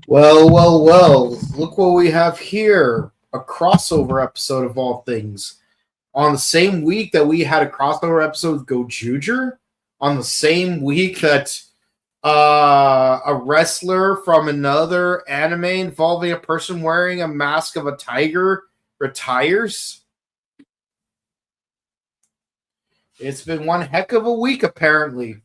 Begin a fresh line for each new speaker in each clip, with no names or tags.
Well. Look what we have here. A crossover episode of all things. On the same week that we had a crossover episode with Gojuger, on the same week that a wrestler from another anime involving a person wearing a mask of a tiger retires. It's been one heck of a week, apparently.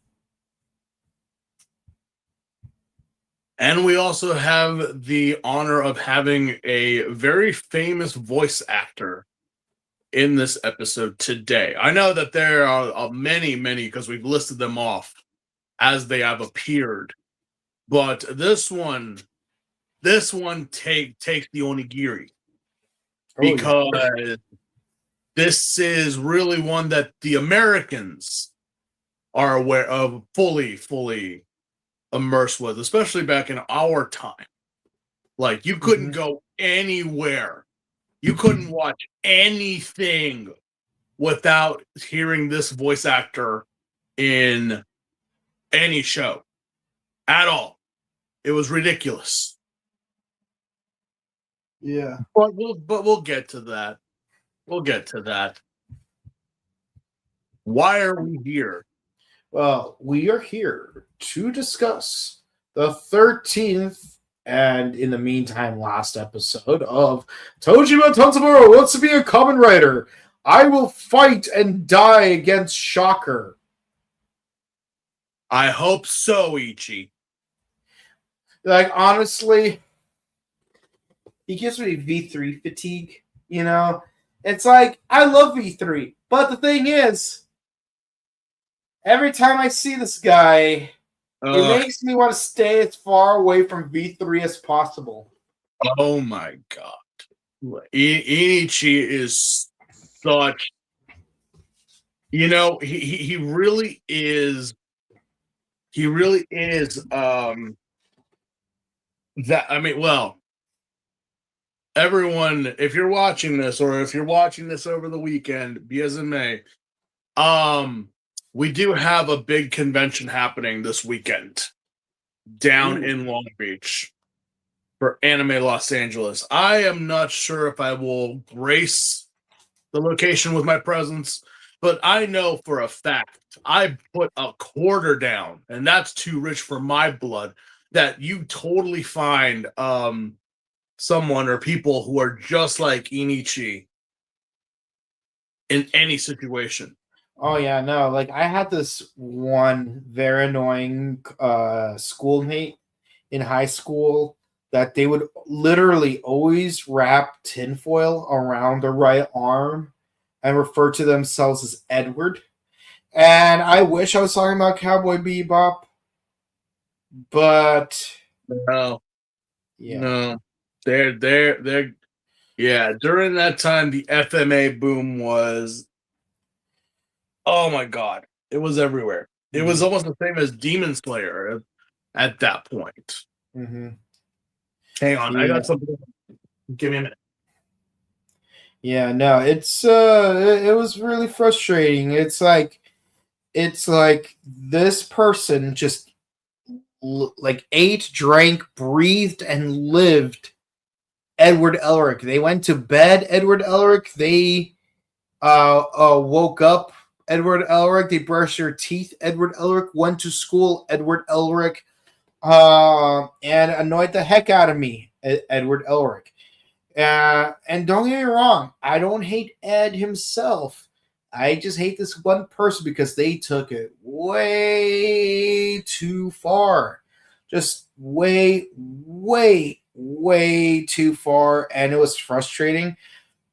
And we also have the honor of having a very famous voice actor in this episode today. I know that there are many, because we've listed them off as they have appeared. But this one takes the onigiri. Because this is really one that the Americans are aware of, fully immersed with, especially back in our time. Like, you couldn't go anywhere. You couldn't watch anything without hearing this voice actor in any show at all. It was ridiculous.
Yeah.
But we'll get to that. We'll get to that. Why are we here?
Well, we are here to discuss the 13th and, in the meantime, last episode of Tojima Tanzaburo wants to be a Kamen Rider. I will fight and die against Shocker.
I hope so, Ichi.
Like, honestly, he gives me V3 fatigue, you know? It's like, I love V3, but the thing is, every time I see this guy, it makes me want to stay as far away from V3 as possible.
Oh my god. Inichi is such... You know, he really is... He really is, that, I mean, well, everyone, if you're watching this, or if you're watching this over the weekend, be as it may, we do have a big convention happening this weekend down in Long Beach for Anime Los Angeles. I am not sure if I will grace the location with my presence, but I know for a fact I put a quarter down, and that's too rich for my blood, that you totally find someone or people who are just like Inichi in any situation.
Oh yeah, no, like I had this one very annoying schoolmate in high school that they would literally always wrap tinfoil around their right arm and refer to themselves as Edward. And I wish I was talking about Cowboy Bebop, but
no,
yeah,
no, they're yeah. During that time, the FMA boom was, oh my god, it was everywhere. It was almost the same as Demon Slayer at that point.
Mm-hmm.
Hang on, I got something. Give me a minute.
Yeah, no, it was really frustrating. It's like this person just like ate, drank, breathed, and lived Edward Elric. They went to bed, Edward Elric. They woke up, Edward Elric. They brushed their teeth, Edward Elric. Went to school, Edward Elric. And annoyed the heck out of me, Edward Elric. And don't get me wrong, I don't hate Ed himself. I just hate this one person because they took it way too far. Just way too far, and it was frustrating.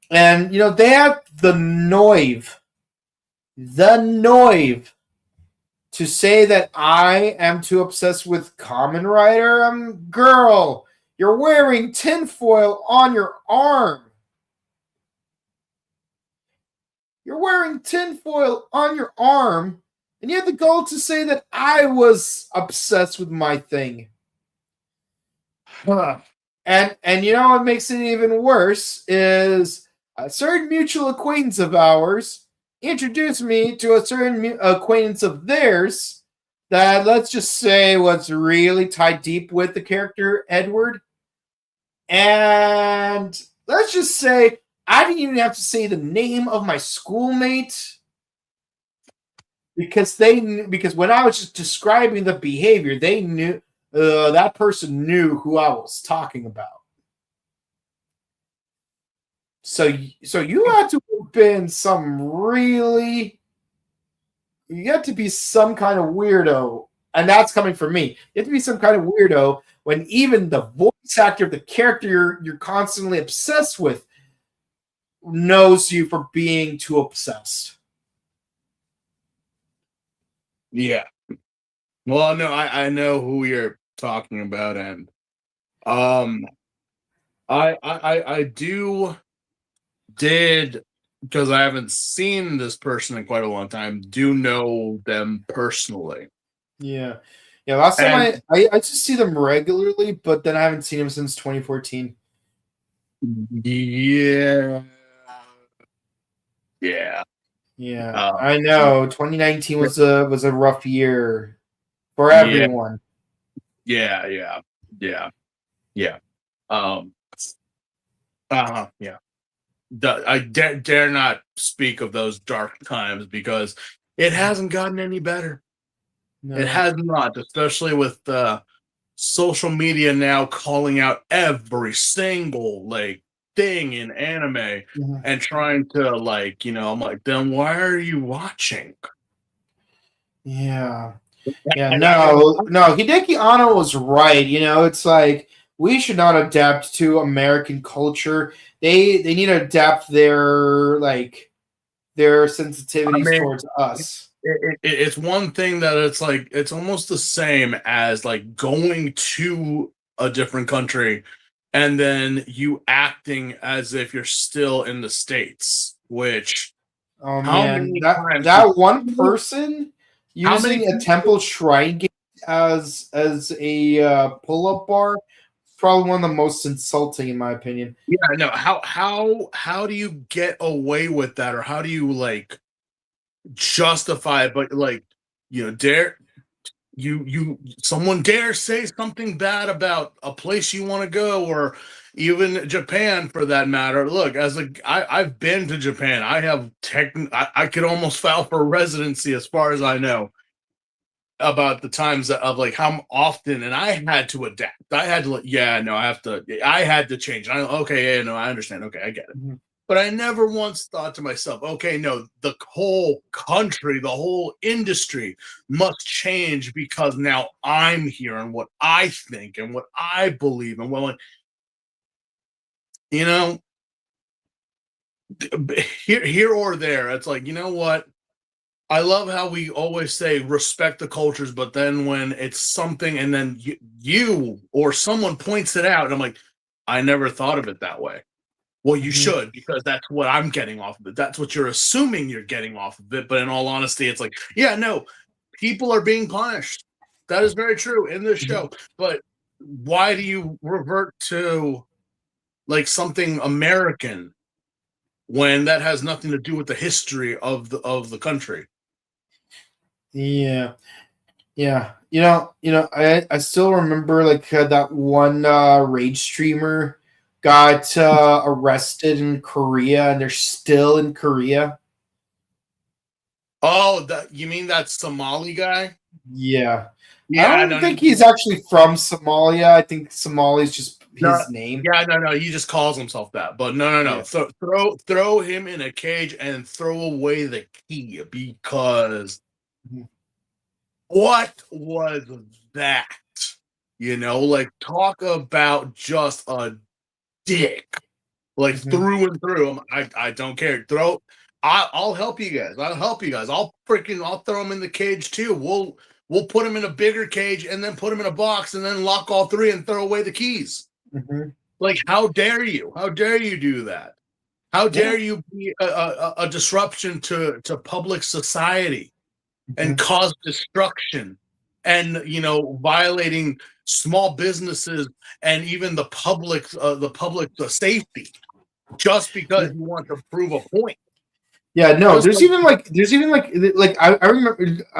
And, you know, they had the noive to say that I am too obsessed with Kamen Rider. Girl, you're wearing tinfoil on your arm. You're wearing tinfoil on your arm, and you have the gall to say that I was obsessed with my thing. And you know what makes it even worse is a certain mutual acquaintance of ours introduced me to a certain acquaintance of theirs that, let's just say, was really tied deep with the character Edward. And let's just say I didn't even have to say the name of my schoolmate because when I was just describing the behavior, they knew that person knew who I was talking about. So you had to have been you had to be some kind of weirdo, and that's coming from me. You have to be some kind of weirdo when even the voice actor of the character you're constantly obsessed with knows you for being too obsessed.
Yeah. Well, no, I know who you're talking about, and I did, because I haven't seen this person in quite a long time, do know them personally.
Yeah. Last time I just see them regularly, but then I haven't seen them since 2014.
Yeah.
I know 2019 was a rough year for everyone.
Yeah. Yeah. I dare not speak of those dark times because it hasn't gotten any better. No. It has not, especially with social media now calling out every single thing in anime and trying to I'm like, then why are you watching?
Yeah. No, Hideki Anno was right. It's like we should not adapt to American culture. They need to adapt their sensitivities towards us.
It's one thing that it's almost the same as going to a different country and then you acting as if you're still in the States, which
that one person using a temple shrine gate as a pull-up bar is probably one of the most insulting in my opinion.
Yeah, no. How do you get away with that, or how do you justify it? But someone dare say something bad about a place you want to go, or even Japan for that matter. Look, I've been to Japan. I have I could almost file for residency as far as I know about the times of how often, and I had to adapt. I had to I had to change. I understand. Okay, I get it. Mm-hmm. But I never once thought to myself, okay, no, the whole country, the whole industry must change because now I'm here and what I think and what I believe and here or there. It's like, you know what? I love how we always say respect the cultures, but then when it's something and then you or someone points it out, and I'm like, I never thought of it that way. Well, you should, because that's what I'm getting off of it. That's what you're assuming you're getting off of it. But in all honesty, it's like, yeah, no, people are being punished. That is very true in this show. But why do you revert to something American when that has nothing to do with the history of the country?
Yeah. I still remember that one rage streamer got arrested in Korea, and they're still in Korea.
Oh, you mean that Somali guy?
Yeah. I don't think he's actually from Somalia. I think Somali is just his name.
Yeah, no, he just calls himself that. But no. Yeah. Throw him in a cage and throw away the key, because what was that? Talk about just a dick, through and through. I don't care. I'll help you guys. I'll throw him in the cage too. We'll put him in a bigger cage and then put him in a box and then lock all three and throw away the keys. How dare you? How dare you do that? How dare you be a disruption to public society and cause destruction and violating small businesses and even the public safety just because you want to prove a point.
Yeah, no, there's even I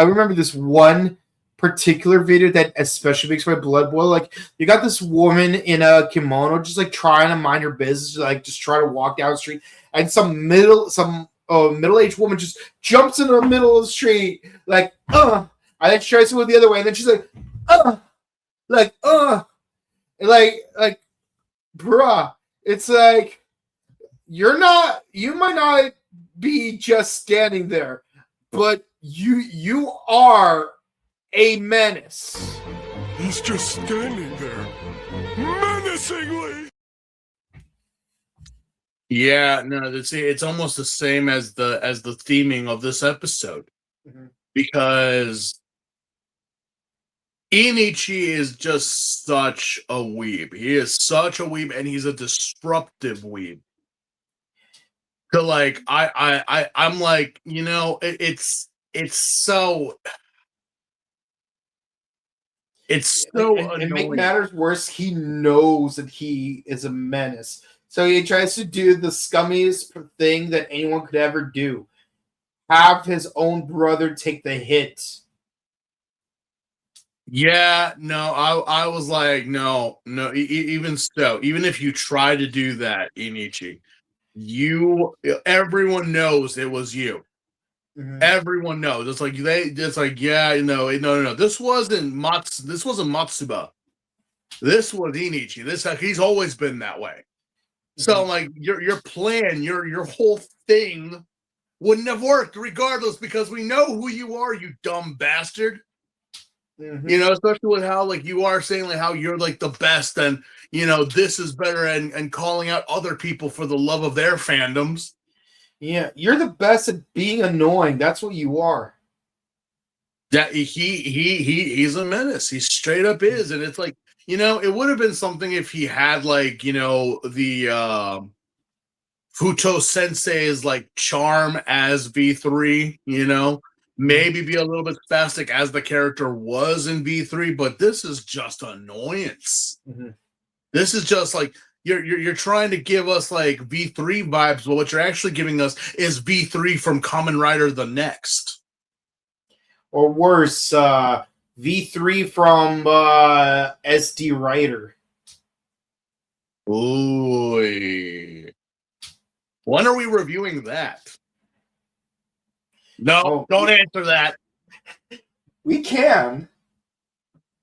remember this one particular video that especially makes my blood boil. Like, you got this woman in a kimono just like trying to mind her business, like just try to walk down the street, and some middle-aged woman just jumps in the middle of the street, like, and then she tries to go the other way, and then she's like, like, like, bruh, it's like, you might not be just standing there, but you are a menace.
He's just standing there, menacingly.
Yeah, no, it's almost the same as the theming of this episode, because Inichi is just such a weeb. He is such a weeb, and he's a disruptive weeb. So, like, I'm like, it's so. It's so annoying.
And make matters worse, he knows that he is a menace. So he tries to do the scummiest thing that anyone could ever do. Have his own brother take the hit.
Yeah, no, I was like, no, even so, even if you try to do that, Inichi, everyone knows it was you. Mm-hmm. Everyone knows. It's like yeah, no. This wasn't Matsuba. This was Inichi. He's always been that way. Mm-hmm. So like your plan, your whole thing wouldn't have worked regardless, because we know who you are, you dumb bastard. Mm-hmm. Especially with how like you are saying like how you're like the best, and this is better, and calling out other people for the love of their fandoms.
Yeah, you're the best at being annoying. That's what you are.
Yeah, he's a menace. He straight up is, and it's like, it would have been something if he had like, the Futo Sensei's like charm as V3, maybe be a little bit spastic as the character was in V3, but this is just annoyance. Mm-hmm. This is just like you're trying to give us like V3 vibes, but what you're actually giving us is V3 from Kamen Rider the Next.
Or worse, V3 from SD Rider.
Ooh. When are we reviewing that? No, don't answer that.
We can.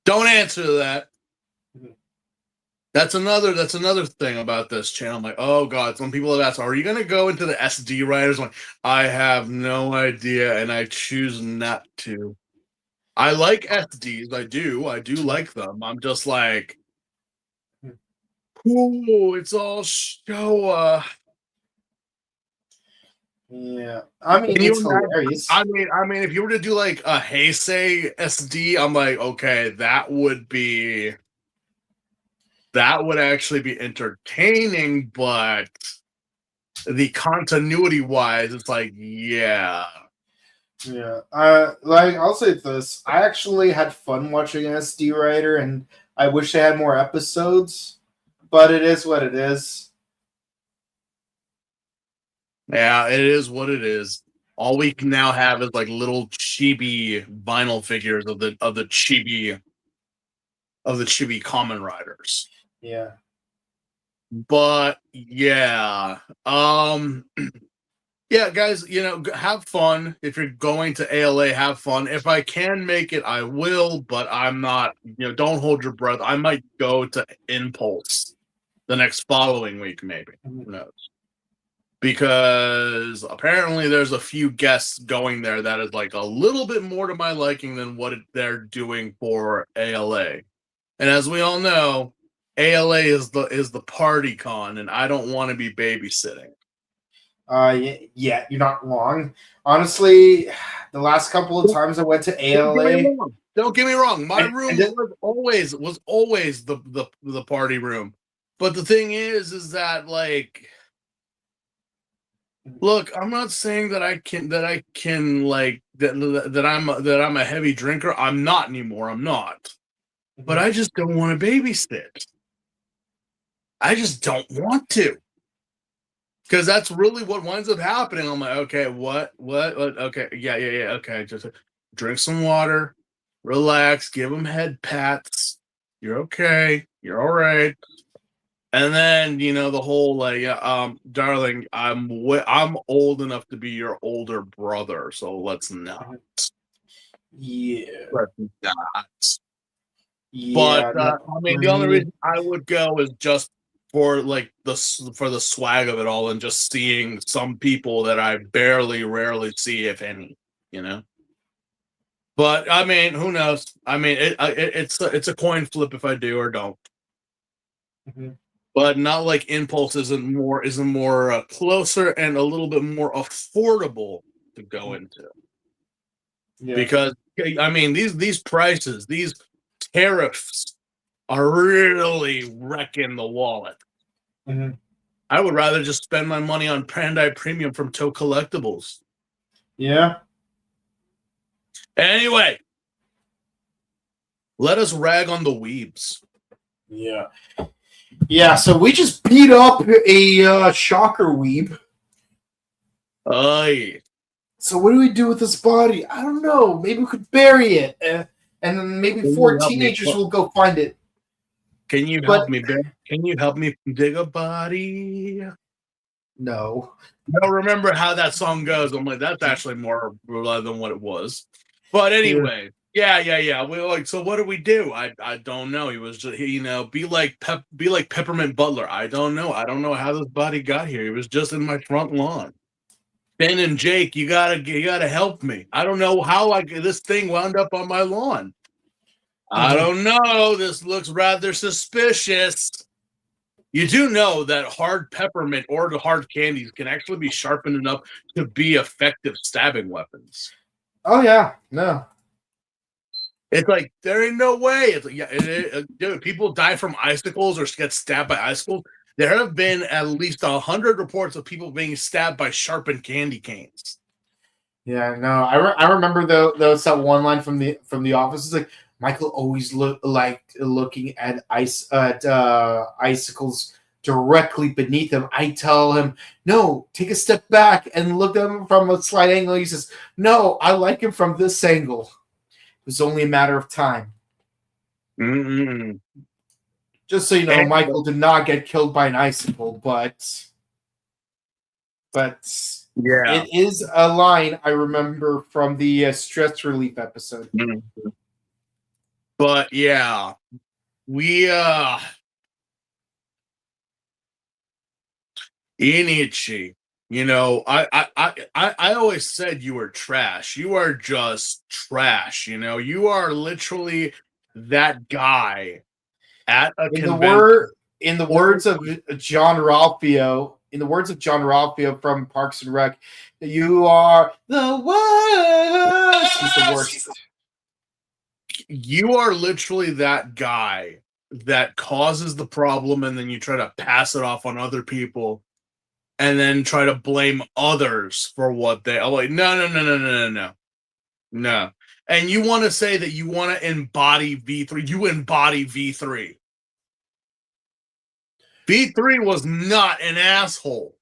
Don't answer that. That's another thing about this channel. I'm like, oh god, some people have asked, are you gonna go into the SD writers? I'm like, I have no idea, and I choose not to. I like SDs, I do like them. I'm just like, ooh, it's all Showa.
Yeah, I mean, it's hilarious.
I mean, if you were to do like a Heisei SD, I'm like, okay, that would actually be entertaining, but the continuity wise, it's like, yeah.
I'll say this: I actually had fun watching SD Rider, and I wish they had more episodes, but it is what it is.
Yeah, it is what it is. All we can now have is like little chibi vinyl figures of the chibi Kamen Riders.
Yeah.
But yeah. Yeah, guys, have fun. If you're going to ALA, have fun. If I can make it, I will, but I'm not, don't hold your breath. I might go to Impulse the next following week, maybe. Who knows? Because apparently there's a few guests going there that is like a little bit more to my liking than what they're doing for ALA. And as we all know, ALA is the party con, and I don't want to be babysitting.
Yeah, you're not wrong. Honestly, the last couple of times I went to ALA,
don't get me wrong. My room was always the party room. But the thing is that like, look, I'm not saying that I can like that I'm a heavy drinker. I'm not anymore. I'm not. But I just don't want to babysit. I just don't want to. Because that's really what winds up happening. I'm like, okay, what? Okay, yeah, okay. Just drink some water, relax, give them head pats. You're okay. You're all right. And then, the whole like, darling, I'm old enough to be your older brother, so let's not.
Yeah.
Let's not.
Yeah.
But I mean, the only reason I would go is just for like the swag of it all, and just seeing some people that I rarely see, if any. But I mean, who knows? I mean, it's a coin flip if I do or don't.
Mm-hmm.
But not like Impulse isn't more closer and a little bit more affordable to go into.
Yeah.
Because I mean, these prices, these tariffs are really wrecking the wallet.
Mm-hmm.
I would rather just spend my money on Bandai Premium from Toe Collectibles.
Yeah.
Anyway, let us rag on the weebs.
Yeah. Yeah, so we just beat up a shocker weeb.
Aye.
So what do we do with this body? I don't know. Maybe we could bury it. And then maybe 4 teenagers will go find it.
Can you help me, Ben? Can you help me dig a body?
No.
I don't remember how that song goes. I'm like, that's actually more than what it was. But anyway, yeah. We were like, so what do we do? I don't know. He was just, be like Peppermint Butler. I don't know. I don't know how this body got here. He was just in my front lawn. Ben and Jake, you gotta help me. I don't know how this thing wound up on my lawn. I don't know. This looks rather suspicious. You do know that hard peppermint or the hard candies can actually be sharpened enough to be effective stabbing weapons.
Oh, yeah. No.
It's like, there ain't no way. It's like, dude, people die from icicles or get stabbed by icicles. There have been at least 100 reports of people being stabbed by sharpened candy canes.
Yeah, no. I remember though that one line from the Office. It's like, Michael always liked looking at icicles directly beneath him. I tell him, no, take a step back and look at him from a slight angle. He says, no, I like him from this angle. It was only a matter of time.
Mm-hmm.
Just so you know, Michael did not get killed by an icicle, but
yeah,
it is a line I remember from the stress relief episode.
Mm-hmm. But yeah, we Inichi, I always said you were trash. You are just trash. You are literally that guy at a convention.
In the words of John Ralphio from Parks and Rec, you are the worst. He's the worst.
You are literally that guy that causes the problem, and then you try to pass it off on other people, and then try to blame others for what they. I'm like, no. And you want to say that you want to embody V3? You embody V3. V3 was not an asshole.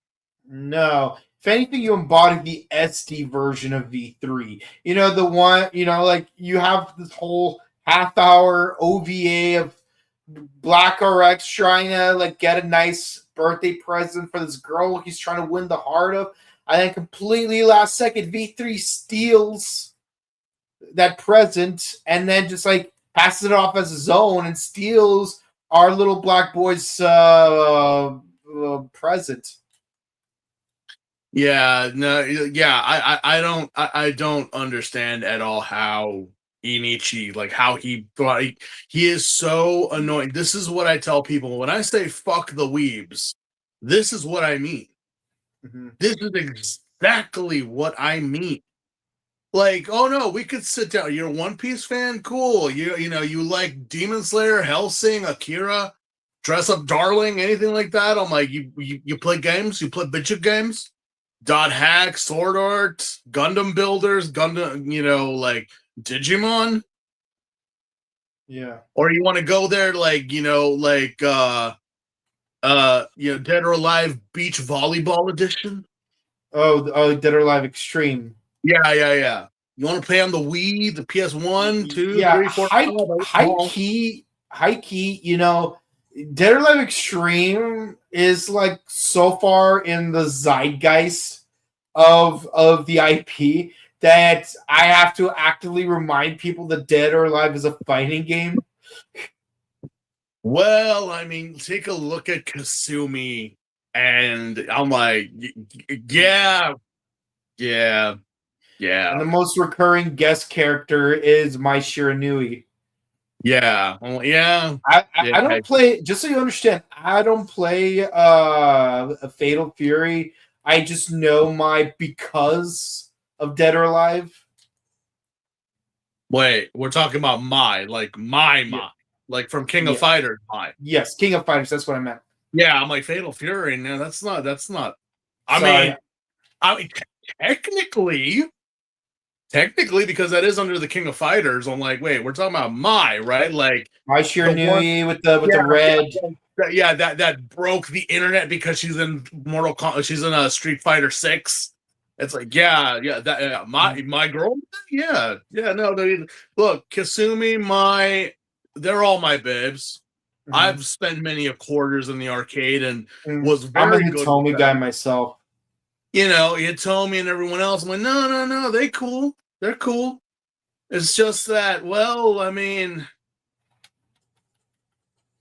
No. If anything, you embody the SD version of V3. The one, like you have this whole half-hour OVA of Black RX trying to like get a nice birthday present for this girl he's trying to win the heart of. And then completely last second, V3 steals that present and then just like passes it off as his own and steals our little black boy's present.
Yeah, no, yeah, I don't understand at all how Inichi, like how he is so annoying. This is what I tell people when I say fuck the weebs. This is what I mean. Mm-hmm. This is exactly what I mean. Like, oh no, we could sit down. You're a One Piece fan? Cool. You like Demon Slayer, Hellsing, Akira, Dress Up Darling, anything like that? I'm like, you play games? You play video games? Dot Hack, Sword Art, Gundam Builders, Gundam, like Digimon?
Yeah.
Or you want to go there like, Dead or Alive Beach Volleyball Edition?
Oh, Dead or Alive Extreme.
Yeah. You want to play on the Wii, the PS1, 2,
Yeah,
3, 4,
high key, you know, Dead or Alive Extreme is like so far in the zeitgeist of the IP that I have to actively remind people that Dead or Alive is a fighting game.
Well, I mean, take a look at Kasumi, and I'm like, yeah.
And the most recurring guest character is Mai Shiranui.
Yeah.
I don't play, just so you understand, I don't play a Fatal Fury. I just know my because of Dead or Alive.
Wait, we're talking about Mai, like Mai, like from King of Fighters, Mai.
Yes, King of Fighters, that's what I meant.
Yeah, I'm like Fatal Fury. No, that's not.
Sorry.
I mean, technically, because that is under the King of Fighters. I'm like, wait, we're talking about Mai, right? Like
Mai Shiranui with the red.
Yeah, that broke the internet because she's in Mortal Kombat. She's in a Street Fighter 6. It's like, my girl. Yeah. No. Look, Kasumi, they're all my babes. Mm-hmm. I've spent many a quarters in the arcade and was very
I'm a Hitomi guy myself.
You know, Hitomi and everyone else. I'm like, no, they're cool. They're cool. It's just that, well, I mean,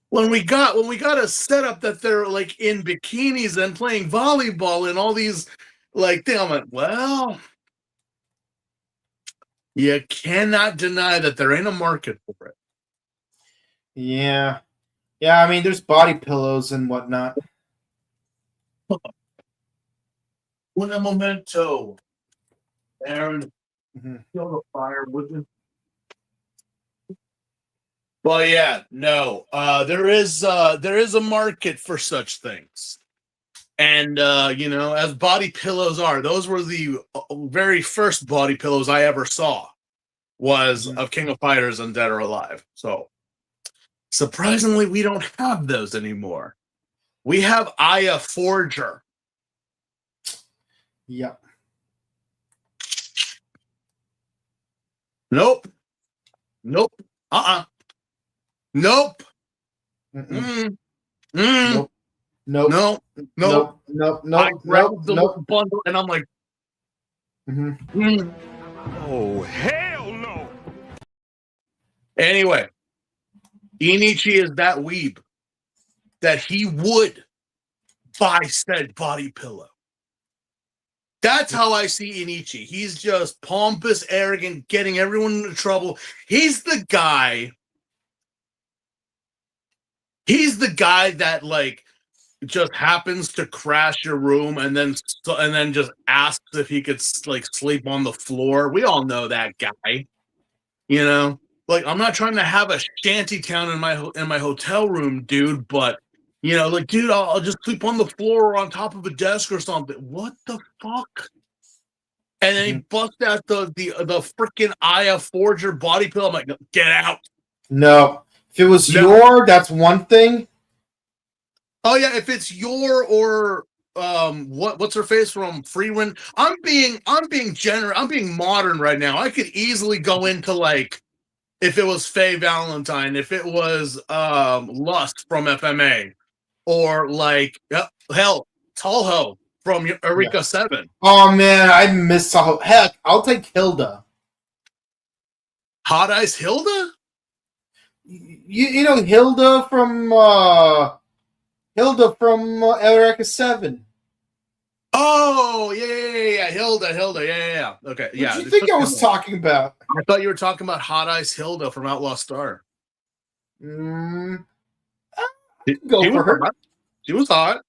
when we got a setup that they're like in bikinis and playing volleyball and all these like things, I'm like, well, you cannot deny that there ain't a market for it.
Yeah. I mean, there's body pillows and whatnot.
Una momento, Aaron. Kill the fire with it. Well, yeah, no. There is a market for such things, and you know, as body pillows are, those were the very first body pillows I ever saw. Was of King of Fighters and Dead or Alive. So, surprisingly, we don't have those anymore. We have Aya Forger.
Yeah.
Nope. Nope.
Nope.
Nope. I grabbed the little bundle and I'm like,
Oh, hell no.
Anyway, Inichi is that weeb that he would buy said body pillow. That's how I see Inichi. He's just pompous, arrogant, getting everyone into trouble. He's the guy that like just happens to crash your room and then just asks if he could like sleep on the floor. We all know that guy. You know, like I'm not trying to have a shanty town in my hotel room, dude, but you know, like, dude, I'll just sleep on the floor or on top of a desk or something. What the fuck? And then he busts out the freaking Aya Forger body pillow. I'm like, no, get out.
No. If it was your, that's one thing.
Oh yeah, if it's your or what's her face from Freewind? I'm being generous. I'm being modern right now. I could easily go into like if it was Faye Valentine, if it was Lust from FMA. Or like hell, Toho from Eureka 7.
Oh man, I miss Toho. Heck, I'll take Hilda.
Hot Eyes Hilda?
You know Hilda from Eureka 7.
Oh yeah, Hilda, yeah. Okay, yeah.
What do you think I was talking about?
I thought you were talking about Hot Eyes Hilda from Outlaw Star.
Go for her.
She was hot.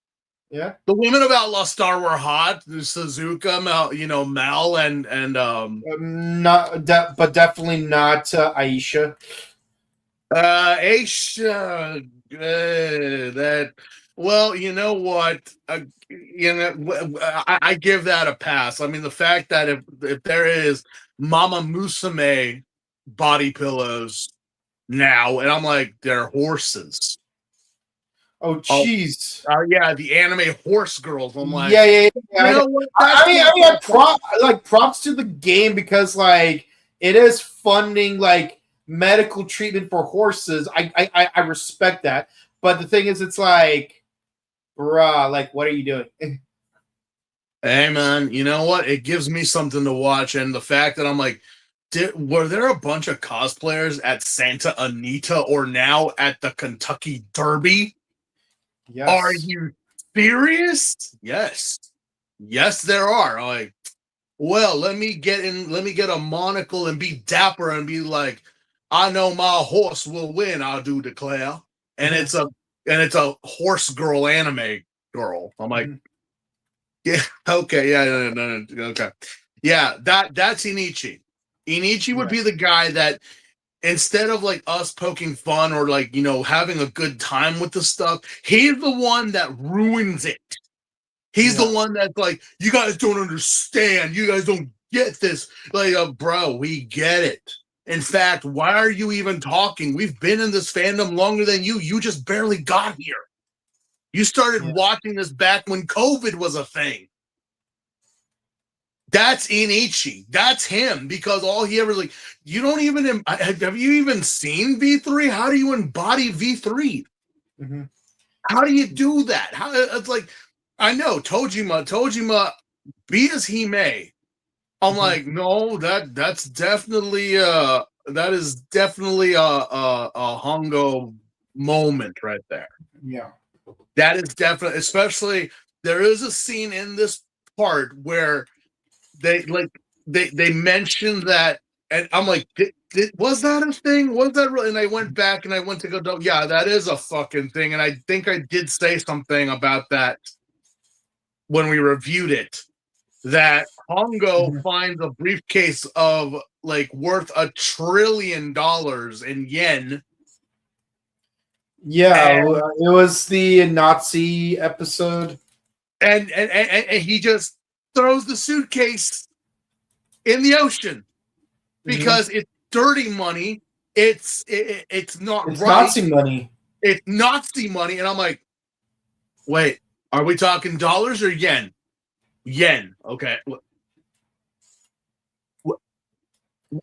Yeah.
The women of Outlaw Star were hot. Suzuka, Mel, and
but definitely not Aisha.
Aisha. That. Well, you know what? I give that a pass. I mean, the fact that if there is Mama Musume body pillows now, and I'm like, they're horses.
Oh, jeez.
Yeah, the anime horse girls. I'm like,
yeah.
you know what?
Props to the game because like it is funding like medical treatment for horses. I respect that, but the thing is, it's like, bruh, like, what are you doing?
Hey man, you know what? It gives me something to watch, and the fact that I'm like, were there a bunch of cosplayers at Santa Anita or now at the Kentucky Derby?
Yes.
Are you serious? Yes. Yes, there are. Like, well, let me get a monocle and be dapper and be like, I know my horse will win, I do declare. And it's a horse girl anime girl. I'm like, yeah, okay, yeah, no, okay. Yeah, that's Inichi. Inichi would be the guy that instead of like us poking fun or like, having a good time with the stuff, he's the one that ruins it. He's the one that's like, you guys don't understand. You guys don't get this. Like, bro, we get it. In fact, why are you even talking? We've been in this fandom longer than you. You just barely got here. You started watching this back when COVID was a thing. That's Inichi. That's him, because all he ever like, you don't even have you even seen V3? How do you embody V3?
Mm-hmm.
How do you do that? How it's like, I know Tojima, be as he may. I'm like, no, that's definitely a Hongo moment right there.
Yeah.
That is definitely, especially there is a scene in this part where they mentioned that, and I'm like, was that a thing? Was that really? And I went back and I went to go, yeah, that is a fucking thing. And I think I did say something about that when we reviewed it, that Hongo finds a briefcase of like worth $1 trillion in yen.
Yeah, it was the Nazi episode.
And he just throws the suitcase in the ocean because it's dirty money. It's not
it's
right.
Nazi money.
It's Nazi money. And I'm like, wait, are we talking dollars or yen? Yen. Okay.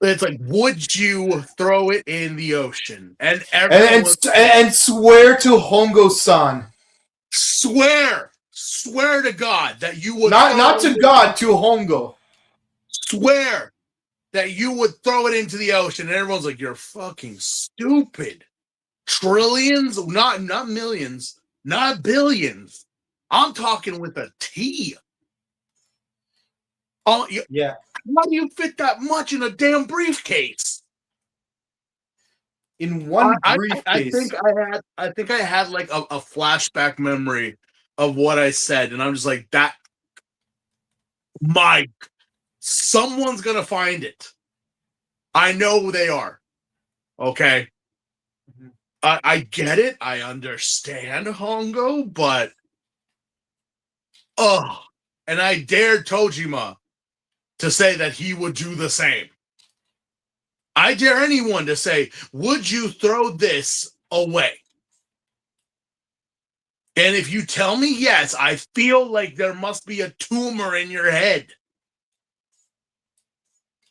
It's like, would you throw it in the ocean? And everyone
and swear to Hongo-san.
Swear to God that you would
not to God, to Hongo.
Swear that you would throw it into the ocean, and everyone's like, "You're fucking stupid." Trillions, not millions, not billions. I'm talking with a T. Oh,
yeah.
How do you fit that much in a damn briefcase?
In one briefcase.
I think I had like a flashback memory of what I said, and I'm just like, that. Someone's gonna find it. I know who they are. Okay. I get it. I understand Hongo, but and I dared Tojima to say that he would do the same. I dare anyone to say, would you throw this away? And if you tell me yes, I feel like there must be a tumor in your head.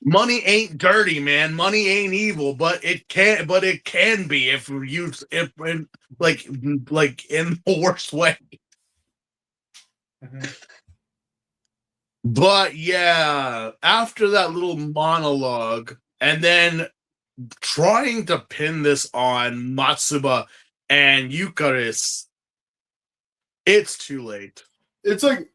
Money ain't dirty, man. Money ain't evil, but it can be if in the worst way. But yeah, after that little monologue, and then trying to pin this on Matsuba and Yukaris, it's too late.
It's like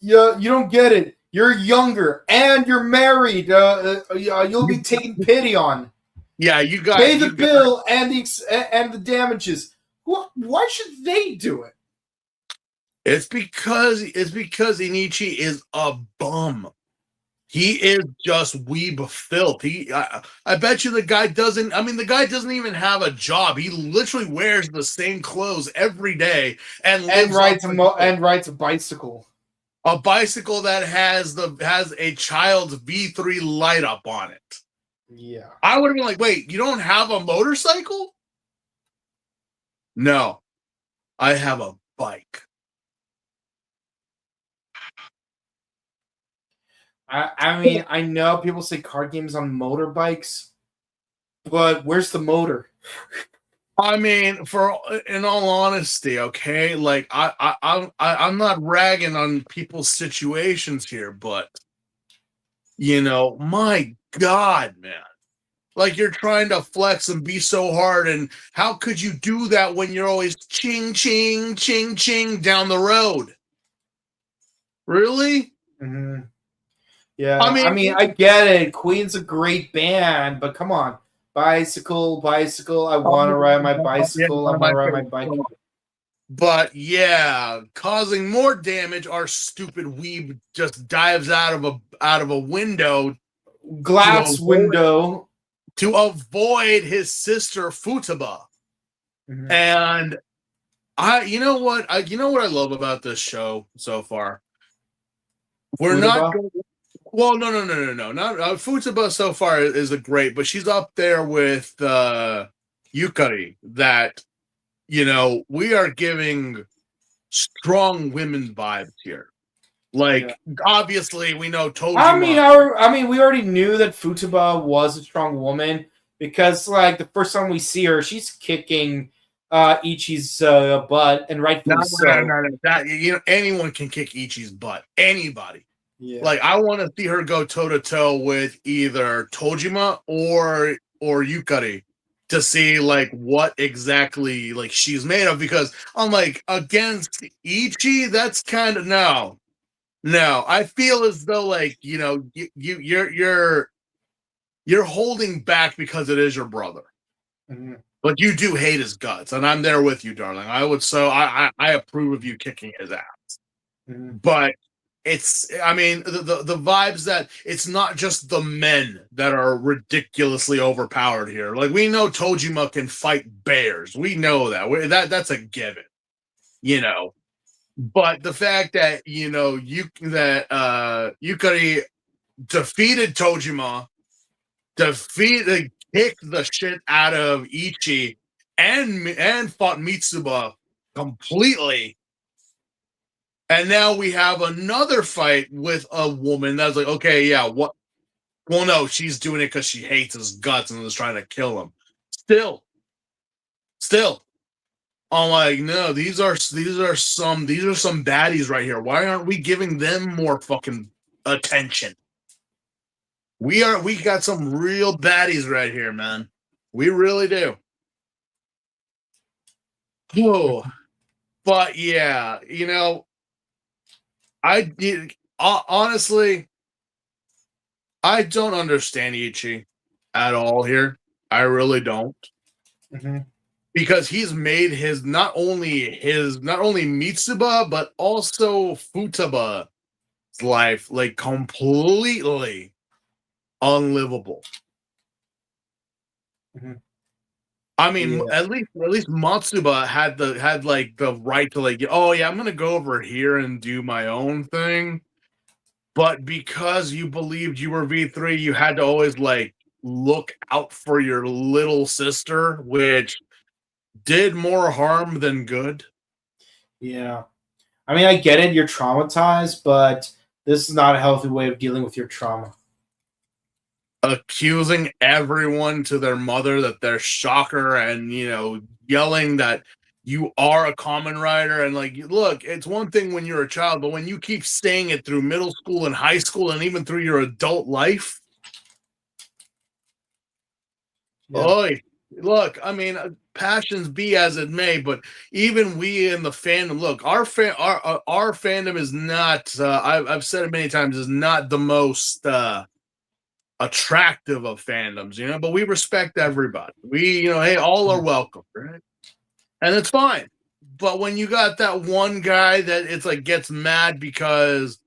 yeah, you don't get it. You're younger and you're married. You'll be taken pity on.
Yeah, you got
pay the bill and the damages. Why should they do it?
It's because Inichi is a bum. He is just weeb filth. I bet you the guy doesn't. I mean, the guy doesn't even have a job. He literally wears the same clothes every day and
rides a bicycle.
A bicycle that has a child's V3 light up on it.
Yeah,
I would have been like, wait, you don't have a motorcycle? No. I have a bike.
I mean, I know people say card games on motorbikes, but where's the motor?
I mean, in all honesty, okay, like I'm not ragging on people's situations here, but my God, man, like you're trying to flex and be so hard, and how could you do that when you're always ching ching ching ching down the road? Really?
Mm-hmm. Yeah,
I mean,
I get it. Queen's a great band, but come on. Bicycle, bicycle. I want to ride my bicycle. I want to ride my bike.
But yeah, causing more damage. Our stupid weeb just dives out of a window,
Glass window,
to avoid his sister Futaba.
mm-hmm.
And you know what I love about this show so far. We're
Futaba?
not. Well, no. Not Futaba so far is a great, but she's up there with Yukari. That we are giving strong women vibes here. Like, obviously, we know Tojima.
I mean, we already knew that Futaba was a strong woman because, like, the first time we see her, she's kicking Ichi's butt, and rightfully so.
No. That anyone can kick Ichi's butt. Anybody. Yeah. Like, I want to see her go toe to toe with either Tojima or Yukari to see like what exactly like she's made of, because I'm like, against Ichi, that's kind of no. I feel as though like you're holding back because it is your brother, mm-hmm. But you do hate his guts, and I'm there with you, darling. I approve of you kicking his ass, mm-hmm. But I mean, the vibes that it's not just the men that are ridiculously overpowered here. Like, we know Tojima can fight bears. We know that. That's a given. But the fact that Yukari defeated Tojima, kicked the shit out of Ichi, and fought Mitsuba completely. And now we have another fight with a woman that's like, okay, yeah, what? Well, no, she's doing it because she hates his guts and is trying to kill him. Still, I'm like, no, these are some baddies right here. Why aren't we giving them more fucking attention? We got some real baddies right here, man. We really do. Whoa. But yeah, honestly, I don't understand Ichi at all here. I really don't, mm-hmm. Because he's made not only Mitsuba but also Futaba's life like completely unlivable. Mm-hmm. I mean, yeah. At least Matsuba had like the right to like, oh yeah, I'm gonna go over here and do my own thing. But because you believed you were V3, you had to always like look out for your little sister, which did more harm than good.
Yeah. I mean, I get it, you're traumatized, but this is not a healthy way of dealing with your trauma.
Accusing everyone to their mother that they're shocker, and yelling that you are a Kamen Rider, and like, look, it's one thing when you're a child, but when you keep saying it through middle school and high school and even through your adult life, Oy, look, I mean, passions be as it may, but even we in the fandom, look, our fandom is not. I've said it many times, is not the most attractive of fandoms, but we respect everybody. We, hey, all are welcome, right? And it's fine. But when you got that one guy that it's like gets mad because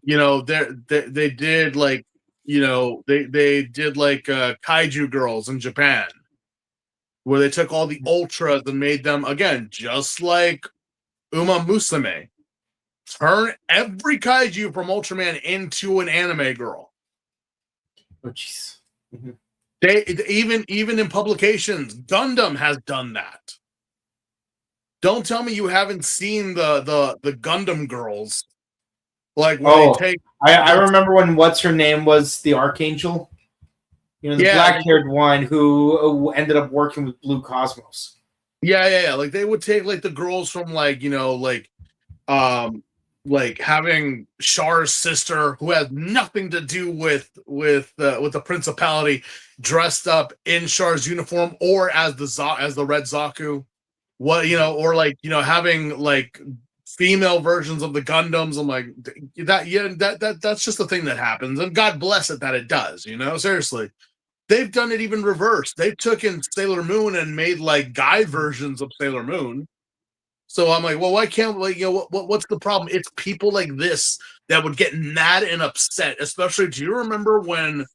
they did like they did like kaiju girls in Japan, where they took all the ultras and made them again just like Uma Musume, turn every kaiju from Ultraman into an anime girl.
Oh, jeez. Mm-hmm.
They even in publications, Gundam has done that. Don't tell me you haven't seen the Gundam girls. Like when they take.
I remember when what's her name was the Archangel. You know, the black-haired one who ended up working with Blue Cosmos.
Yeah. Like they would take like the girls from like having Char's sister, who has nothing to do with the principality, dressed up in Char's uniform or as the Red Zaku. What or having like female versions of the Gundams. I'm like that's just the thing that happens, and God bless it that it does. Seriously. They've done it even reverse. They took in Sailor Moon and made like guy versions of Sailor Moon. So I'm like, well, why can't what's the problem? It's people like this that would get mad and upset. Especially, do you remember when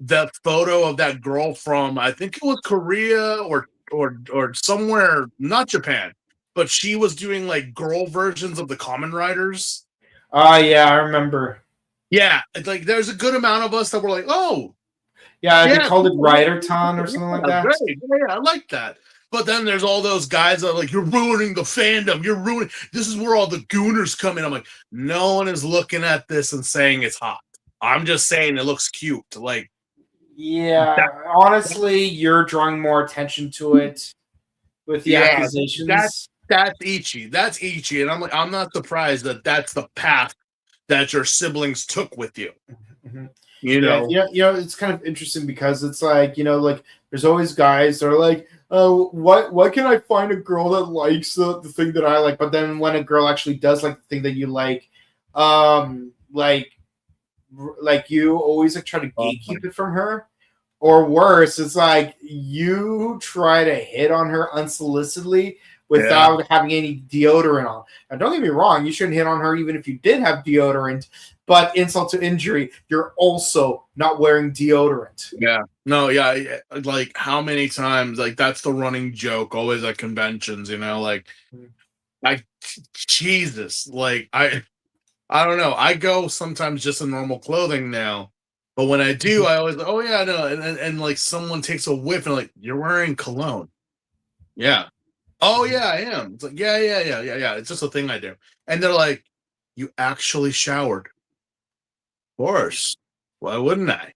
that photo of that girl from, I think it was Korea or somewhere, not Japan, but she was doing like girl versions of the Kamen Riders?
Yeah, I remember.
Yeah, it's like there's a good amount of us that were like, oh.
Yeah, they called it Rider-Ton or something like that.
Great. Yeah, I like that. But then there's all those guys that are like, you're ruining the fandom. This is where all the gooners come in. I'm like, no one is looking at this and saying it's hot. I'm just saying it looks cute. Like,
yeah, honestly, you're drawing more attention to it with the accusations.
That's Ichi. That's Ichi. And I'm like, I'm not surprised that that's the path that your siblings took with you.
Mm-hmm. It's kind of interesting because it's like, like there's always guys that are like, why can I find a girl that likes the thing that I like? But then when a girl actually does like the thing that you like you always like try to gatekeep it from her. Or worse, it's like you try to hit on her unsolicitedly without having any deodorant on. Now, don't get me wrong, you shouldn't hit on her even if you did have deodorant. But insult to injury, you're also not wearing deodorant.
Yeah. No, yeah. Like how many times, like that's the running joke always at conventions, Jesus, like I don't know. I go sometimes just in normal clothing now. But when I do, I always oh yeah, no, and like someone takes a whiff and like, you're wearing cologne. Yeah. Oh yeah, I am. It's like, yeah. It's just a thing I do. And they're like, you actually showered. Of course. Why wouldn't I?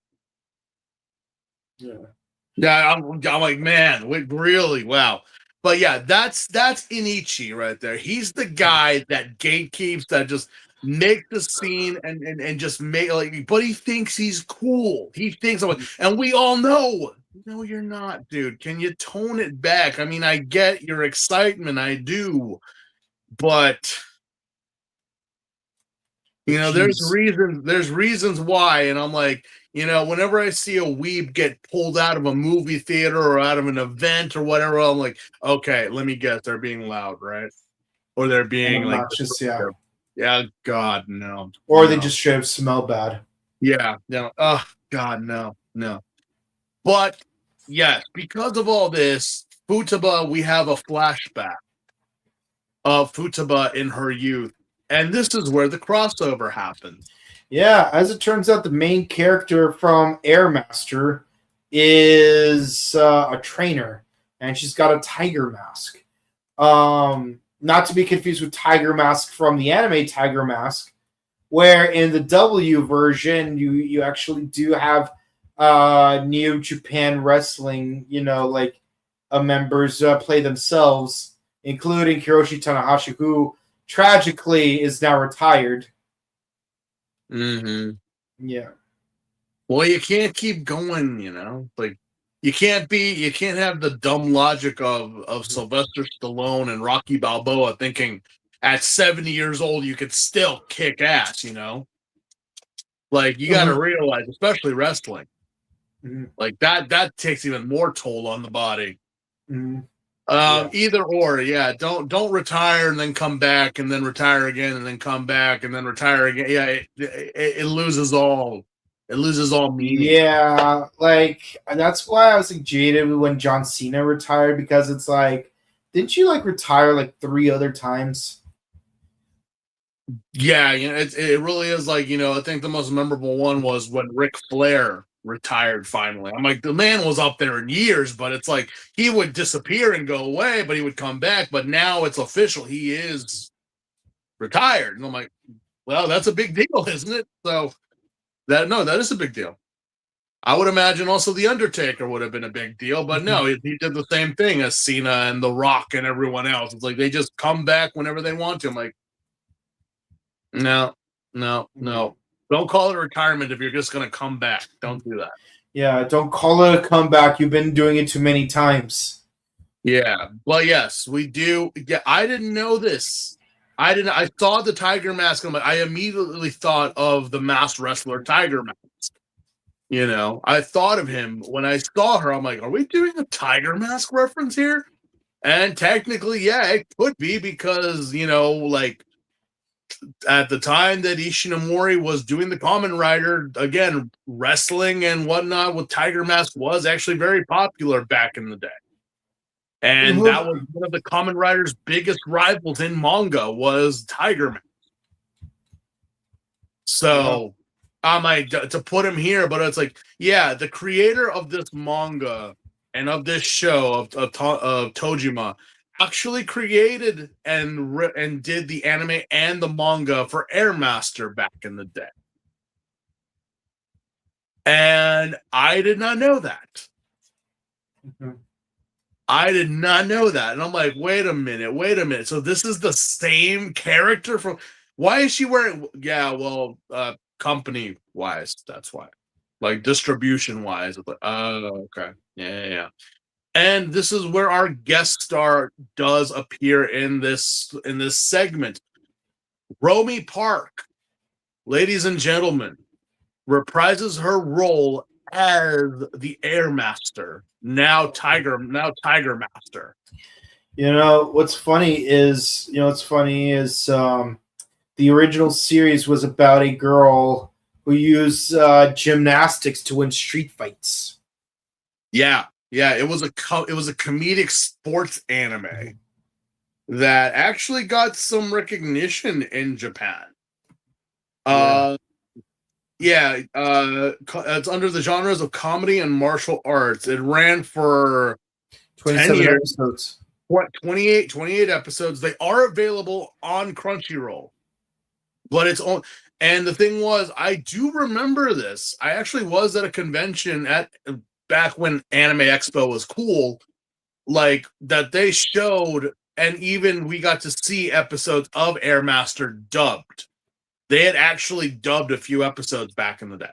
Yeah, I'm like, man, really? Wow. But yeah, that's Inichi right there. He's the guy that gatekeeps, that just make the scene and just make like, but he thinks he's cool. He thinks, and we all know, no, you're not, dude. Can you tone it back? I mean, I get your excitement, I do, but there's reasons why, and I'm like, whenever I see a weeb get pulled out of a movie theater or out of an event or whatever, I'm like, okay, let me guess, they're being loud, right? Or they're being like,
just
yeah, God, no.
Or they just straight up smell bad.
Yeah, no. Oh, God, no. But yes, because of all this, Futaba, we have a flashback of Futaba in her youth. And this is where the crossover happens.
Yeah, as it turns out, the main character from Airmaster is a trainer, and she's got a tiger mask. Not to be confused with Tiger Mask from the anime Tiger Mask, where in the W version, you actually do have New Japan Wrestling, members play themselves, including Hiroshi Tanahashi, who tragically is now retired.
Mm-hmm.
Yeah.
Well, you can't keep going, like you can't have the dumb logic of Sylvester Stallone and Rocky Balboa thinking at 70 years old you could still kick ass, Like you got to realize, especially wrestling, like that takes even more toll on the body. Either or, yeah. Don't retire and then come back and then retire again and then come back and then retire again. Yeah, it loses all. It loses all meaning.
Yeah, like that's why I was like jaded when John Cena retired, because it's like, didn't you like retire like 3 other times?
Yeah, it really is like, I think the most memorable one was when Ric Flair retired finally. I'm like, the man was up there in years, but it's like he would disappear and go away, but he would come back. But now it's official. He is retired. And I'm like, well, that's a big deal, isn't it? So that is a big deal. I would imagine also The Undertaker would have been a big deal, but no, he did the same thing as Cena and The Rock and everyone else. It's like they just come back whenever they want to. I'm like, no. Don't call it retirement if you're just going to come back. Don't do that.
Yeah, don't call it a comeback. You've been doing it too many times.
Yeah. Well, yes, we do. Yeah, I didn't know this. I saw the Tiger Mask. I immediately thought of the masked wrestler Tiger Mask. You know, I thought of him when I saw her. I'm like, are we doing a Tiger Mask reference here? And technically, yeah, it could be because, you know, like at the time that Ishinomori was doing the Kamen Rider, again, wrestling and whatnot with Tiger Mask was actually very popular back in the day. And that was one of the Kamen Rider's biggest rivals in manga was Tiger Mask. So I'm like, to put him here, but it's like, yeah, the creator of this manga and of this show of Tojima actually created and did the anime and the manga for Airmaster back in the day. And I did not know that.
Mm-hmm.
I did not know that. And I'm like, wait a minute. So this is the same character from... Why is she wearing... Yeah, well, company wise, that's why. Like distribution wise. Like, oh, okay. Yeah. And this is where our guest star does appear in this segment. Romy Park, ladies and gentlemen, reprises her role as the Airmaster, now Tiger Master.
You know what's funny is the original series was about a girl who used gymnastics to win street fights.
Yeah, it was a comedic sports anime that actually got some recognition in Japan. It's under the genres of comedy and martial arts. It ran for
27
10 years.
episodes.
28 episodes. They are available on Crunchyroll. But it's on, and the thing was, I do remember this. I actually was at a convention back when Anime Expo was cool, like that they showed, and even we got to see episodes of Airmaster dubbed. They had actually dubbed a few episodes back in the day.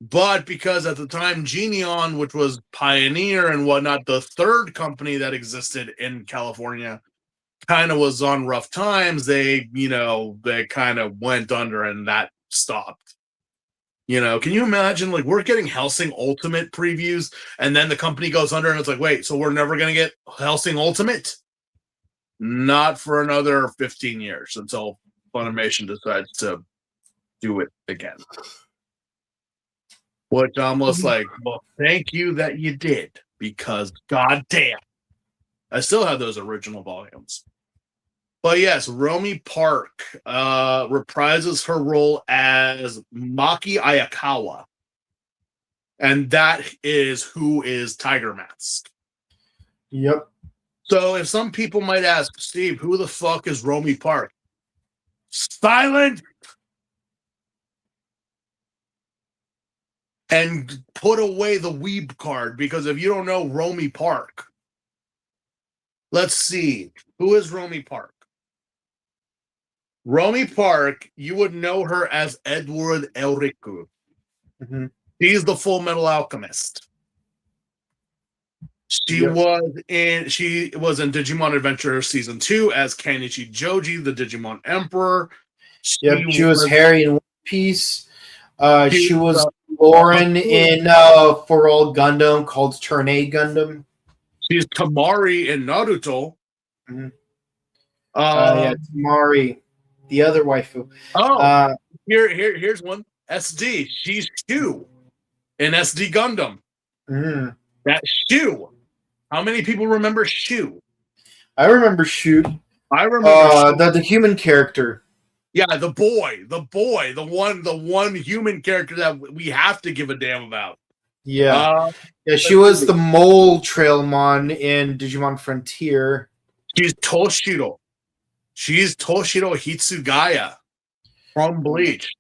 But because at the time, Genion, which was Pioneer and whatnot, the third company that existed in California, kind of was on rough times, they kind of went under and that stopped. You know, can you imagine, like, we're getting Hellsing Ultimate previews and then the company goes under and it's like, wait, so we're never going to get Hellsing Ultimate? Not for another 15 years until Funimation decides to do it again. Which almost like, well, thank you that you did, because goddamn, I still have those original volumes. But yes, Romy Park reprises her role as Maki Ayakawa. And that is who is Tiger Mask.
Yep.
So if some people might ask, Steve, who the fuck is Romy Park? Silent! And put away the weeb card, because if you don't know Romy Park, let's see. Who is Romy Park? Romy Park, you would know her as Edward Elricu.
Mm-hmm.
She's the Full Metal Alchemist. She was in Digimon Adventure Season 2 as Kenichi Joji, the Digimon Emperor.
She was Harry in One Piece. She was Lauren in For All Gundam, called Turn A Gundam.
She's Tamari in Naruto.
Mm-hmm. Tamari, the other waifu.
Here's one. SD. She's Shu in SD Gundam.
Mm-hmm.
That Shu. How many people remember Shu?
I remember Shu.
I remember
the human character.
Yeah, the one human character that we have to give a damn about.
Yeah. Yeah, she was the mole Trailmon in Digimon Frontier.
She's Toshiro. She's Toshiro Hitsugaya from Bleach.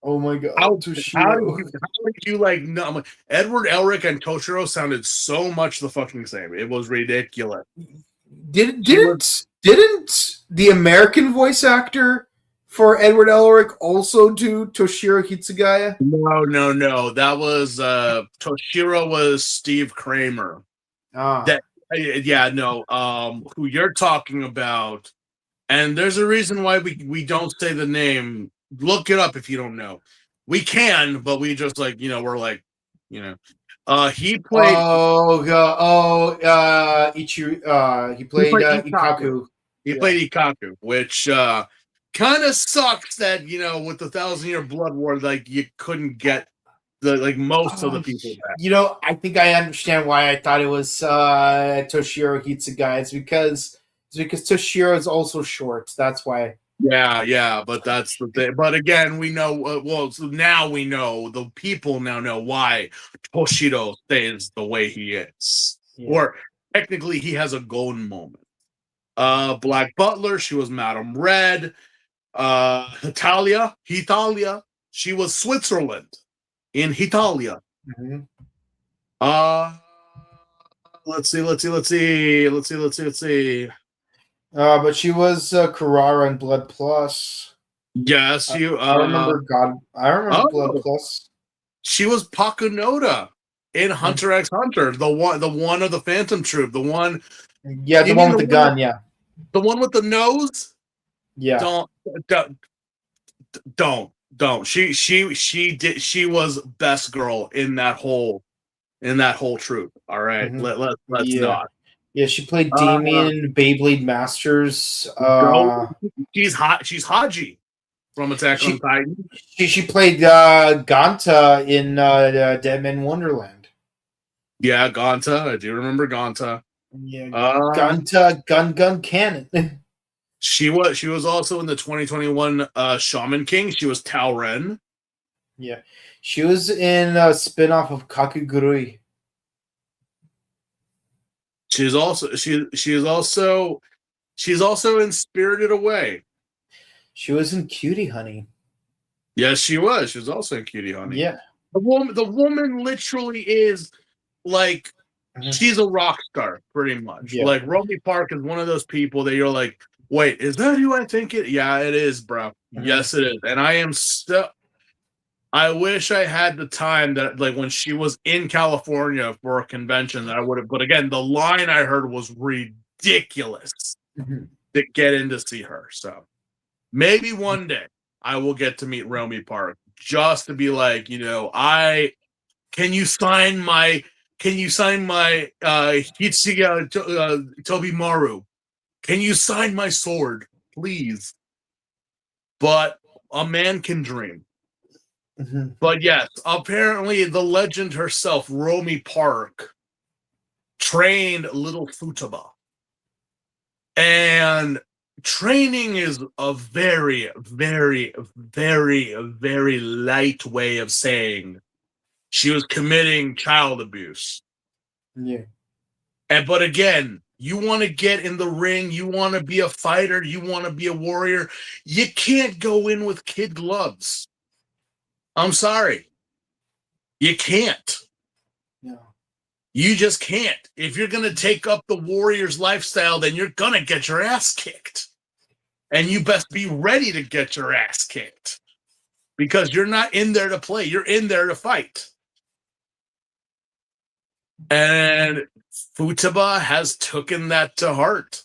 Oh my god.
How
Toshiro.
did you like no, Edward Elric and Toshiro sounded so much the fucking same. It was ridiculous.
Didn't the American voice actor for Edward Elric also do Toshiro Hitsugaya?
No. That was Toshiro was Steve Kramer.
Ah.
Who you're talking about. And there's a reason why we don't say the name. Look it up if you don't know. We can, but we just like, we're like, he played
he played Ikaku.
He played Ikaku, which kind of sucks that, with the 1,000-Year Blood War, like you couldn't get most of the people back.
I think I understand why I thought it was Toshiro Hitsugaya. It's because Toshiro is also short. That's why.
Yeah, but that's the thing. But again, we know. So now we know. The people now know why Toshiro stays the way he is, or technically, he has a golden moment. Black Butler, she was Madame Red. Hitalia, she was Switzerland in Hitalia.
Mm-hmm.
Let's see.
But she was Kurara in Blood Plus.
Yes,
I remember Blood Plus.
She was Pakunoda in Hunter x Hunter, the one of the Phantom Troop, the one.
Yeah, the one with the gun. Yeah,
the one with the nose.
Yeah.
Don't. She was best girl in that whole troop. All right,
mm-hmm.
let's not.
Yeah, she played Damien in Beyblade Masters.
She's hot. She's Haji from Attack on Titan.
She played Ganta in Dead Man Wonderland.
Yeah, Ganta. I do remember Ganta.
Yeah, Ganta Gun Cannon.
She was also in the 2021 Shaman King. She was Tao Ren.
Yeah, she was in a spinoff of Kakegurui.
She's also in Spirited Away.
She was in Cutie Honey.
Yes, she was. She was also in Cutie Honey.
Yeah.
The woman literally is like she's a rock star, pretty much.
Yeah.
Like Romy Park is one of those people that you're like, wait, is that who I think it? Yeah, it is, bro. Mm-hmm. Yes, it is. And I wish I had the time that, like, when she was in California for a convention, that I would have. But again, the line I heard was ridiculous to get in to see her. So maybe one day I will get to meet Romy Park just to be like, can you sign my Hitsuga Tobimaru? Can you sign my sword, please? But a man can dream. Mm-hmm. But yes, apparently the legend herself, Romy Park, trained little Futaba. And training is a very, very, very, very light way of saying she was committing child abuse.
Yeah.
But again, you want to get in the ring, you want to be a fighter, you want to be a warrior, you can't go in with kid gloves. I'm sorry. You can't.
No.
You just can't. If you're going to take up the warrior's lifestyle, then you're going to get your ass kicked. And you best be ready to get your ass kicked. Because you're not in there to play. You're in there to fight. And Futaba has taken that to heart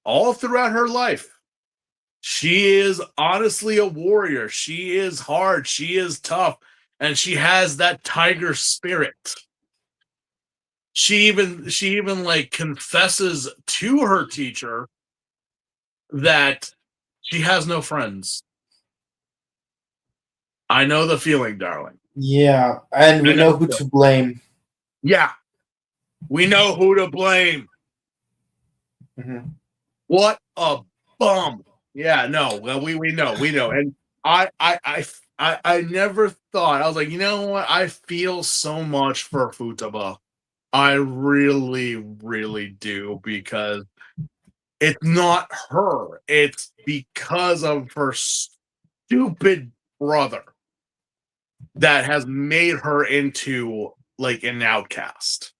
all throughout her life. She is honestly a warrior. She is hard. She is tough. And she has that tiger spirit. She even like confesses to her teacher that she has no friends. I know the feeling, darling.
Yeah, and we know who to blame.
Yeah. We know who to blame.
Mm-hmm.
What a bum. Yeah, no, well, we know, and I never thought. I was like, you know what? I feel so much for Futaba. I really, really do, because it's not her. It's because of her stupid brother that has made her into like an outcast.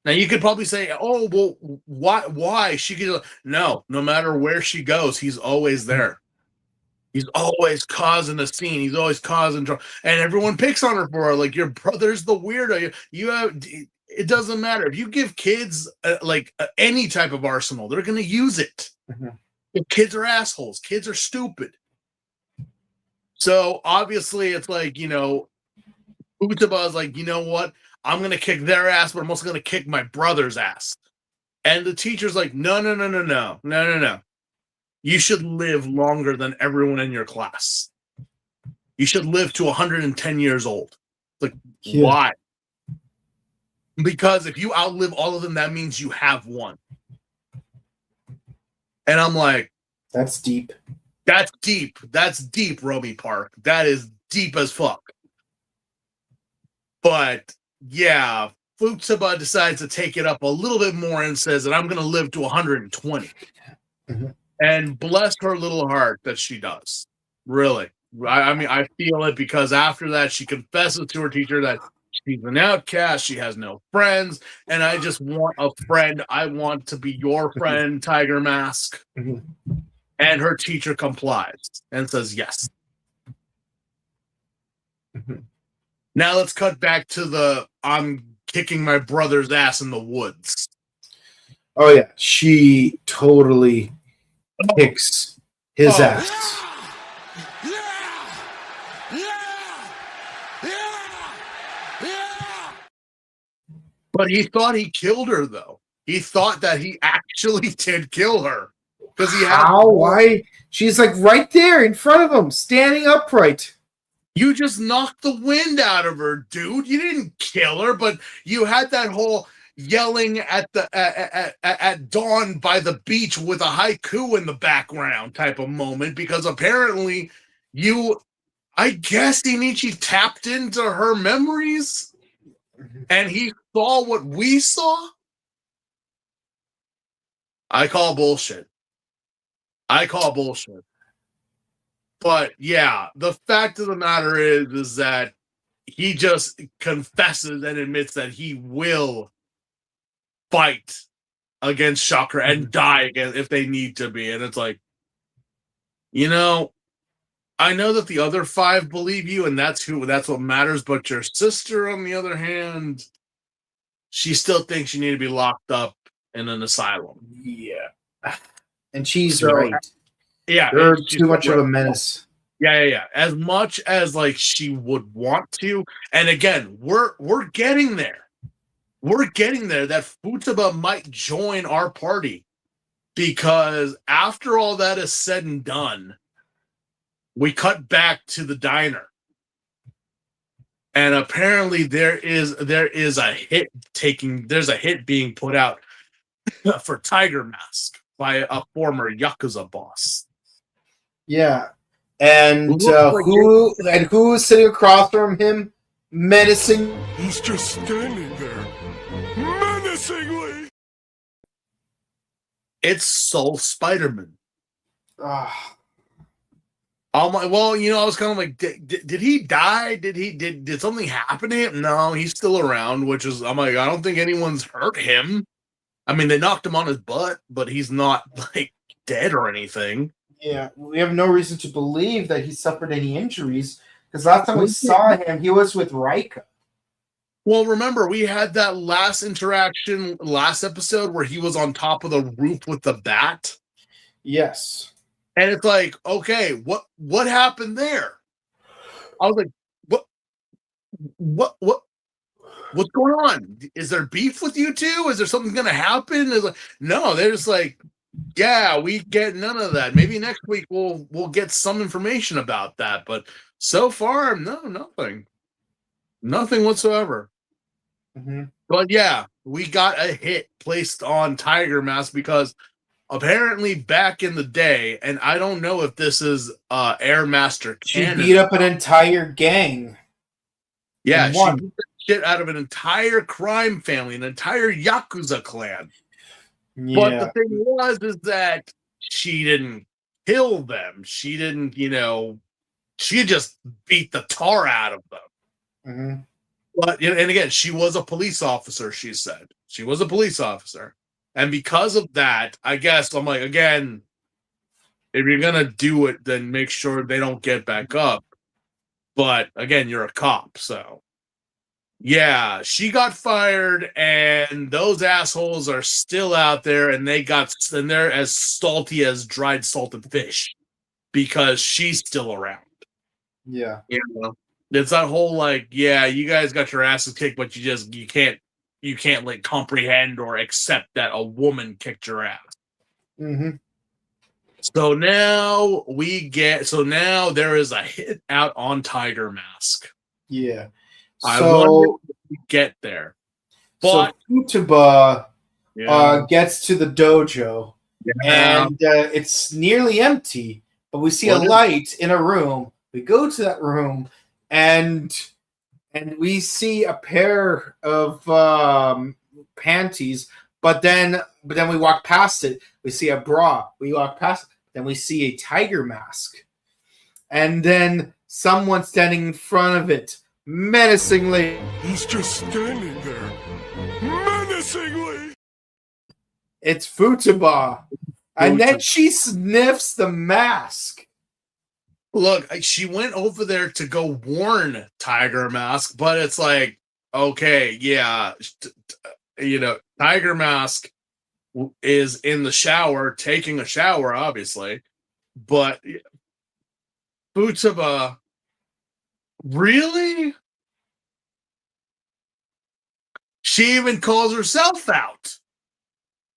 Now you could probably say, "Oh, well, why?" She could no matter where she goes, he's always there. He's always causing a scene. He's always causing trouble, and everyone picks on her for it. Like, your brother's the weirdo. You have. It doesn't matter if you give kids any type of arsenal, they're going to use it. If kids are assholes. Kids are stupid. So obviously, it's like, Utaba is like, you know what? I'm going to kick their ass, but I'm also going to kick my brother's ass. And the teacher's like, no. You should live longer than everyone in your class. You should live to 110 years old. Like, why? Because if you outlive all of them, that means you have one. And I'm like,
that's deep.
That's deep. That's deep, Roby Park. That is deep as fuck. But yeah, Futaba decides to take it up a little bit more and says that I'm going to live to 120. And bless her little heart that she does. Really. I mean, I feel it, because after that, she confesses to her teacher that she's an outcast. She has no friends. And I just want a friend. I want to be your friend, Tiger Mask. And her teacher complies and says yes. Now let's cut back to the I'm kicking my brother's ass in the woods.
Oh, yeah. She totally kicks his ass.
But he thought he killed her, though. He thought that he actually did kill her. Because he had.
How? Why? She's like right there in front of him, standing upright.
You just knocked the wind out of her, dude. You didn't kill her, but you had that whole yelling at the at dawn by the beach with a haiku in the background type of moment, because apparently I guess Inichi tapped into her memories and he saw what we saw. I call bullshit. But yeah, the fact of the matter is that he just confesses and admits that he will fight against Chakra and die again if they need to be. And it's like, I know that the other 5 believe you, and that's what matters. But your sister, on the other hand, she still thinks you need to be locked up in an asylum.
Yeah. And she's right.
Yeah.
They're too much of a menace.
Yeah. As much as like she would want to. And again, we're getting there. We're getting there that Futaba might join our party, because after all that is said and done, we cut back to the diner. And apparently there is a hit being put out for Tiger Mask by a former Yakuza boss.
Yeah. And who's sitting across from him, menacing?
He's just standing there, menacingly.
It's Soul Spider-Man.
Oh
my! Well, I was kind of like, did he die? Did something happen to him? No, he's still around. Which is, I'm like, I don't think anyone's hurt him. I mean, they knocked him on his butt, but he's not like dead or anything.
Yeah, we have no reason to believe that he suffered any injuries, because last time we saw him, he was with Raika.
Well, remember, we had that last interaction last episode where he was on top of the roof with the bat.
Yes.
And it's like, okay, what happened there? I was like, what's going on? Is there beef with you two? Is there something going to happen? It's like, no, they're just like, yeah, we get none of that. Maybe next week we'll get some information about that. But so far, no, nothing whatsoever.
Mm-hmm.
But yeah, we got a hit placed on Tiger Mask because apparently back in the day, and I don't know if this is Air Master
She
canon.
beat up an entire gang.
Yeah,
in
she
one.
beat the shit out of an entire crime family, an entire Yakuza clan. But the
Yeah.
thing was is that she didn't kill them. She didn't, she just beat the tar out of them.
hmm
But and again, she was a police officer, she said. She was a police officer. And because of that, I guess I'm like, again, if you're gonna do it, then make sure they don't get back up. But again, you're a cop, so yeah, she got fired, and those assholes are still out there, and they're as salty as dried salted fish because she's still around.
Yeah.
You know, it's that whole like, yeah, you guys got your asses kicked, but you can't like comprehend or accept that a woman kicked your ass.
hmm
So now there is a hit out on Tiger Mask.
Yeah.
I wonder
So,
if we get there. But
Futaba
yeah,
gets to the dojo, and it's nearly empty, but we see a light in a room. We go to that room, and we see a pair of panties, but then we walk past it. We see a bra. We walk past it. Then we see a tiger mask, and then someone standing in front of it, menacingly.
He's just standing there, menacingly.
It's Futaba, and then she sniffs the mask.
look, she went over there to go warn Tiger Mask, but it's like, okay, yeah, Tiger Mask is in the shower, taking a shower, obviously, but Futaba, really? She even calls herself out.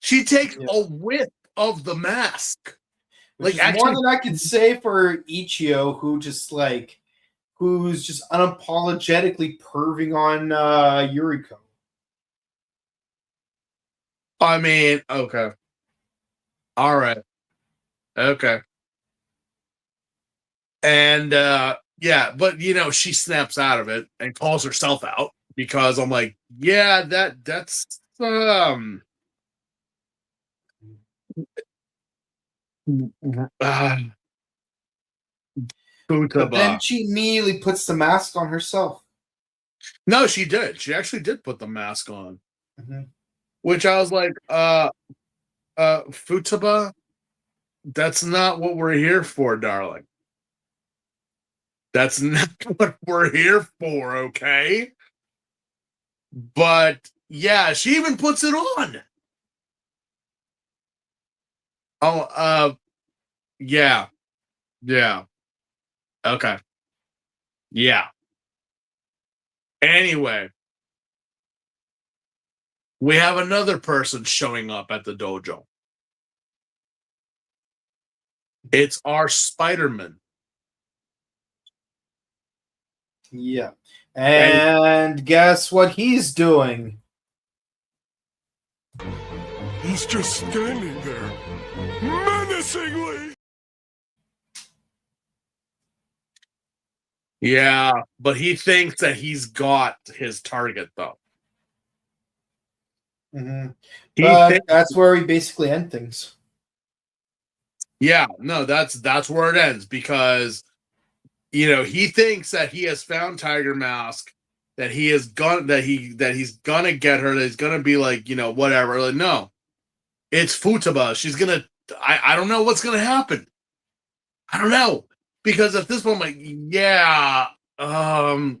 She takes a whiff of the mask.
Which is more than I could say for Ichio, who's just unapologetically perving on Yuriko.
I mean, okay. All right. Okay. And yeah, but she snaps out of it and calls herself out because I'm like, yeah, that's
But then she immediately puts the mask on herself.
No, she did. She actually did put the mask on.
Mm-hmm.
Which I was like, Futaba, that's not what we're here for, darling. That's not what we're here for, okay? But yeah, she even puts it on. Oh, yeah. Yeah. Okay. Yeah. Anyway, we have another person showing up at the dojo. It's our Spider-Man.
Yeah. And guess what he's doing?
He's just standing there, menacingly.
Yeah, but he thinks that he's got his target, though.
Mm-hmm. But that's where we basically end things.
Yeah, no, that's where it ends because he thinks that he has found Tiger Mask, that he's gonna get her, that he's gonna be like, whatever. Like, no. It's Futaba. She's gonna I don't know what's gonna happen. I don't know. Because at this point, I'm like, yeah, I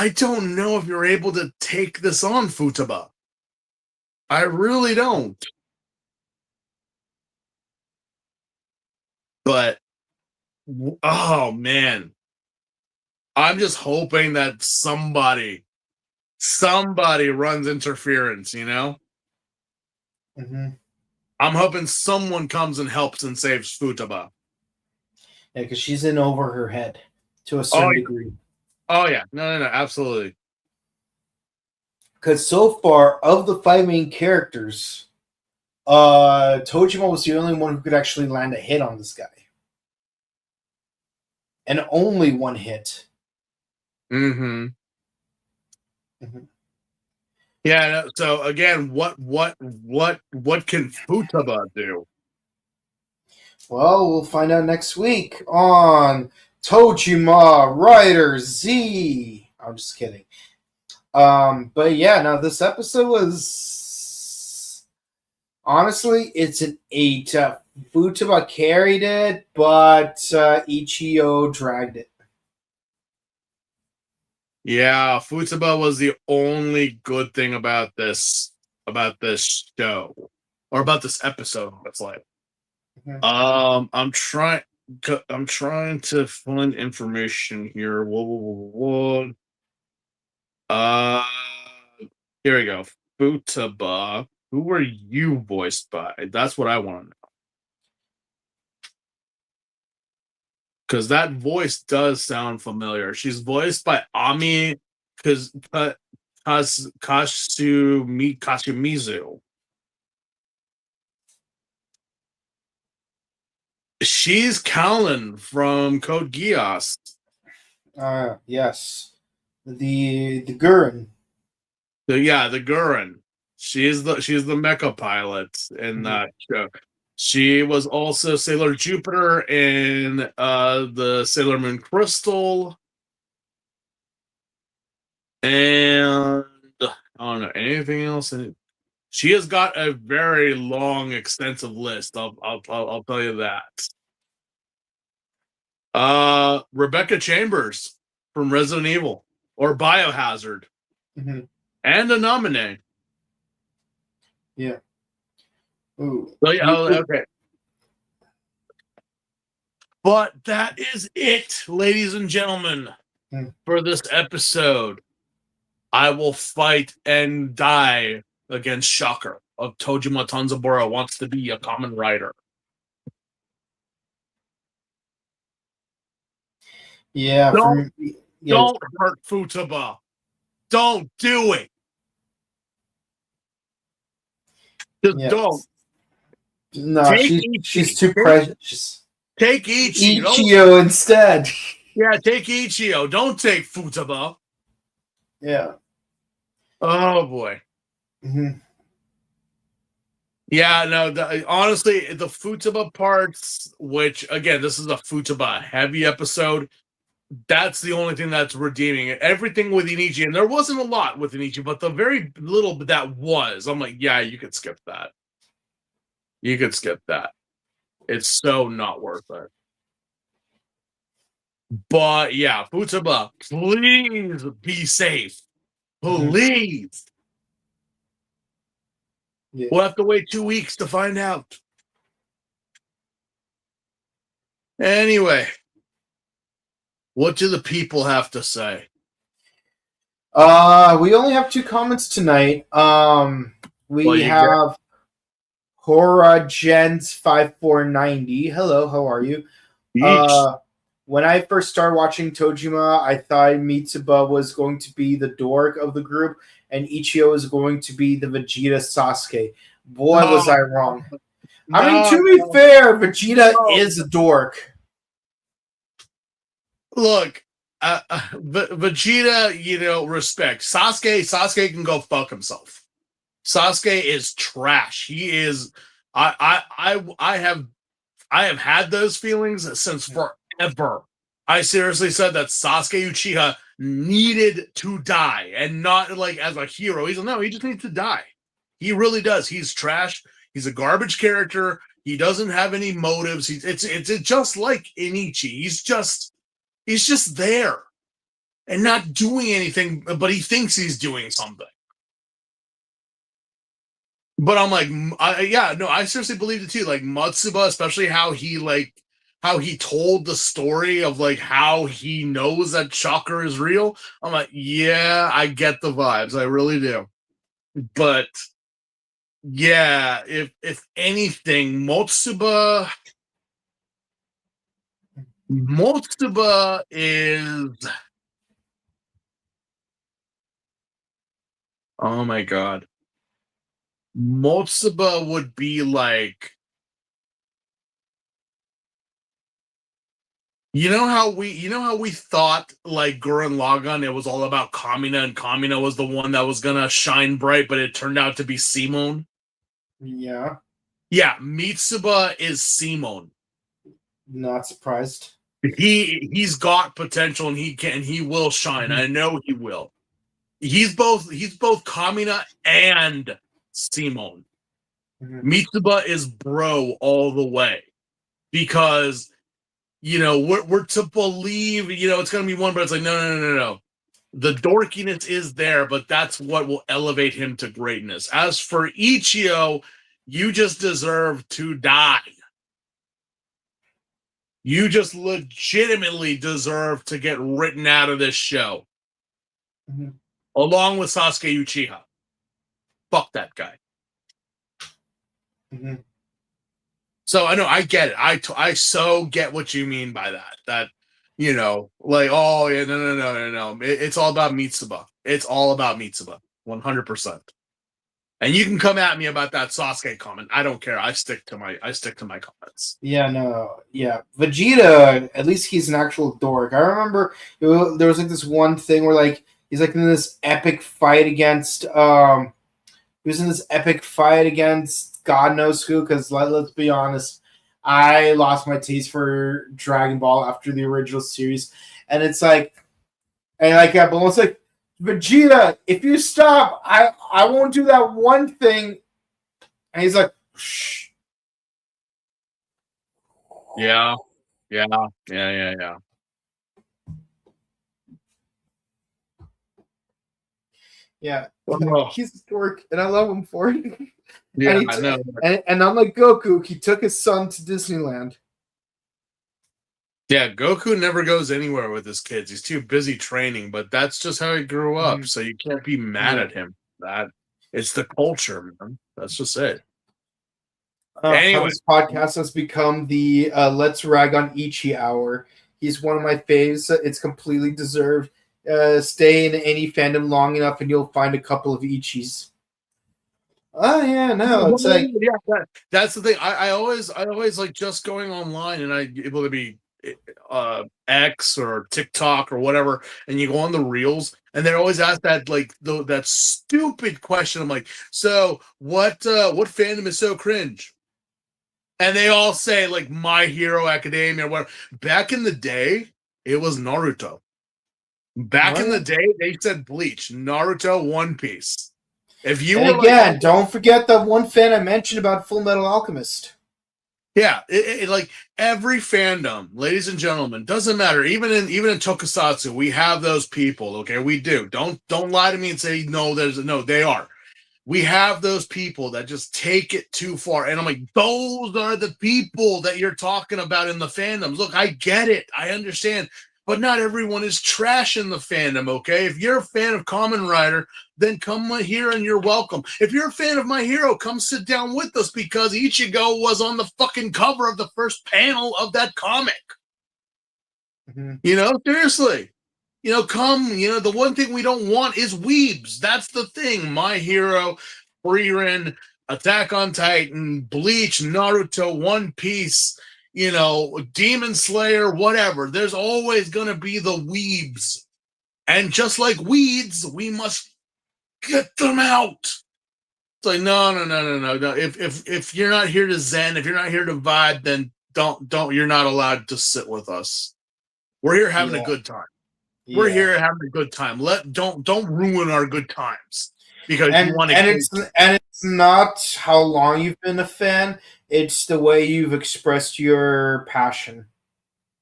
don't know if you're able to take this on, Futaba. I really don't. But oh man, I'm just hoping that somebody runs interference.
Mm-hmm.
I'm hoping someone comes and helps and saves Futaba.
Yeah, because she's in over her head to a certain degree.
Oh yeah, no, absolutely.
Because so far, of the 5 main characters, Tojima was the only one who could actually land a hit on this guy. And only one hit.
Mm-hmm.
Mhm.
Yeah. So again, what can Futaba do?
Well, we'll find out next week on Tojima Rider Z. I'm just kidding. But yeah, now this episode was honestly, it's an 8. Futaba carried it, but Ichio dragged it.
Yeah, Futaba was the only good thing about this show or about this episode. That's like,
Mhm.
I'm trying to find information here. Whoa. Uh, Here we go. Futaba. Who were you voiced by? That's what I want to know. Because that voice does sound familiar. She's voiced by Ami Kashumizu. She's Callan from Code Geass.
Yes. The Gurren.
The Gurren. She's the mecha pilot in that show. She was also Sailor Jupiter in the Sailor Moon Crystal. And I don't know anything else. She has got a very long, extensive list. I'll tell you that. Rebecca Chambers from Resident Evil or Biohazard,
Mm-hmm.
and a nominee.
Yeah. Ooh.
So, yeah, okay. But that is it, ladies and gentlemen, for this episode. I will fight and die against Shocker of Tojima Tanzabura wants to be a Kamen Rider.
Yeah.
Don't hurt Futaba. Don't do it. Just don't.
No, she's too precious.
Take Ichi.
Ichio instead.
Yeah, take Ichio. Don't take Futaba.
Yeah.
Oh boy.
Mm-hmm.
Yeah, no. Honestly, the Futaba parts, which again, this is a Futaba heavy episode. That's the only thing that's redeeming it. Everything with Inichi, and there wasn't a lot with Inichi, but the very little that was, I'm like, yeah, you could skip that. You could skip that. It's so not worth it. But yeah, Futaba, please be safe. Please.
Yeah.
We'll have to wait 2 weeks to find out. Anyway, what do the people have to say?
We only have 2 comments tonight. We have HoraGents5490. Hello, how are you? When I first started watching Tojima, I thought Mitsuba was going to be the dork of the group, and Ichio was going to be the Vegeta Sasuke. Boy, was I wrong. I mean, to be fair, Vegeta is a dork.
Look, Vegeta, respect. Sasuke can go fuck himself. Sasuke is trash. He is. I have had those feelings since forever. I seriously said that Sasuke Uchiha needed to die, and not like as a hero. He just needs to die. He really does. He's trash. He's a garbage character. He doesn't have any motives. It's just like Inichi. He's just there and not doing anything, but he thinks he's doing something. But I'm like, I seriously believed it too. Like Matsuba, especially how he told the story of like how he knows that Shocker is real. I'm like, yeah, I get the vibes. I really do. But yeah, if anything, Matsuba is, oh my god. Motsuba would be like, you know how we thought like Gurren Lagann, it was all about Kamina, and Kamina was the one that was gonna shine bright, but it turned out to be Simone.
Yeah,
Yeah, Mitsuba is Simone.
not surprised.
He's got potential, and he will shine. I know he will. He's both Kamina and Simone. Mitsuba is bro all the way, because we're to believe it's gonna be one, but it's like no. The dorkiness is there, but that's what will elevate him to greatness. As for Ichio, you just deserve to die. You just legitimately deserve to get written out of this show. Along with Sasuke Uchiha. Fuck that guy. So I know, I get it. I so get what you mean by that. That, like, oh yeah, no. It's all about Mitsuba. It's all about Mitsuba. 100%. And you can come at me about that Sasuke comment. I don't care. I stick to my comments.
Yeah, no, yeah. Vegeta, at least he's an actual dork. I remember there was like this one thing where like he's like in this epic fight against God knows who. Because let's be honest, I lost my taste for Dragon Ball after the original series, and it's like, and like I'm almost like, Vegeta, if you stop, I won't do that one thing. And he's like, shh.
Yeah.
Yeah,
Oh.
he's a dork, and I love him for it.
Yeah, I know.
And unlike Goku, he took his son to Disneyland.
Yeah, Goku never goes anywhere with his kids. He's too busy training, but that's just how he grew up. So you can't be mad at him. That it's the culture, man. That's just it. Anyway,
This podcast has become the Let's Rag on Ichi hour. He's one of my faves. It's completely deserved. Stay in any fandom long enough, and you'll find a couple of Ichis. Oh yeah, no, it's like
that's the thing. I always like just going online, and I able to be X or TikTok or whatever, and you go on the reels, and they always ask that that stupid question. I'm like, so what fandom is so cringe? And they all say like My Hero Academia or whatever. Back in the day, it was Naruto. Back in the day, they said Bleach, Naruto, One Piece. If you
and again, don't forget the one fan I mentioned about Full Metal Alchemist.
Yeah, it like every fandom, ladies and gentlemen, doesn't matter. Even in tokusatsu, we have those people. Okay, we do. Don't lie to me and say no. They are. We have those people that just take it too far, and I'm like, those are the people that you're talking about in the fandoms. Look, I get it, I understand, but not everyone is trash in the fandom. Okay, if you're a fan of Kamen Rider, then come here and you're welcome. If you're a fan of My Hero, come sit down with us because Ichigo was on the fucking cover of the first panel of that comic. Seriously. Come, the one thing we don't want is weebs. That's the thing. My Hero, Frieren, Attack on Titan, Bleach, Naruto, One Piece, Demon Slayer, whatever. There's always going to be the weebs. And just like weeds, we must get them out. It's like, no. If you're not here to zen, if you're not here to vibe, then you're not allowed to sit with us. We're here having a good time. We're here having a good time. Don't ruin our good times because you want to.
And it's not how long you've been a fan; it's the way you've expressed your passion.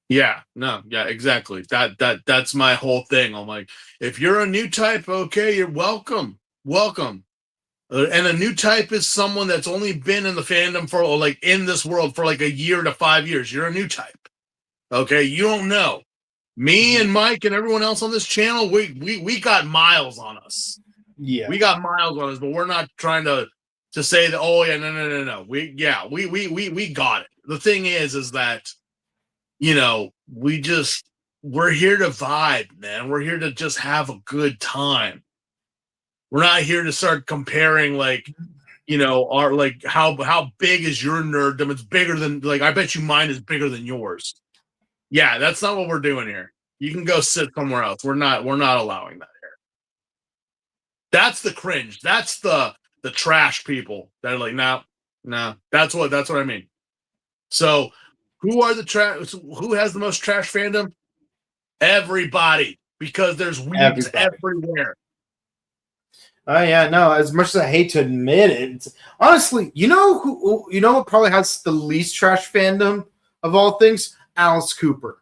Yeah, no, yeah, exactly. That's my whole thing. I'm like, if you're a new type, okay, you're welcome. And a new type is someone that's only been in the fandom for in this world for a year to 5 years. You're a new type. Okay, you don't know. Me and Mike and everyone else on this channel, we got miles on us.
Yeah.
We got miles on us, but we're not trying to say that, oh yeah, no. We got it. The thing is that, we're here to vibe, man. We're here to just have a good time. We're not here to start comparing are like how big is your nerddom? It's bigger than like I bet you mine is bigger than yours. Yeah, that's not what we're doing here. You can go sit somewhere else. We're not allowing that here. That's the cringe. That's the trash people that are like, no. That's what I mean. So who are the trash? Who has the most trash fandom? Everybody, because there's weebs everywhere.
Oh yeah, no. As much as I hate to admit it, honestly, you know what probably has the least trash fandom of all things? Alice Cooper.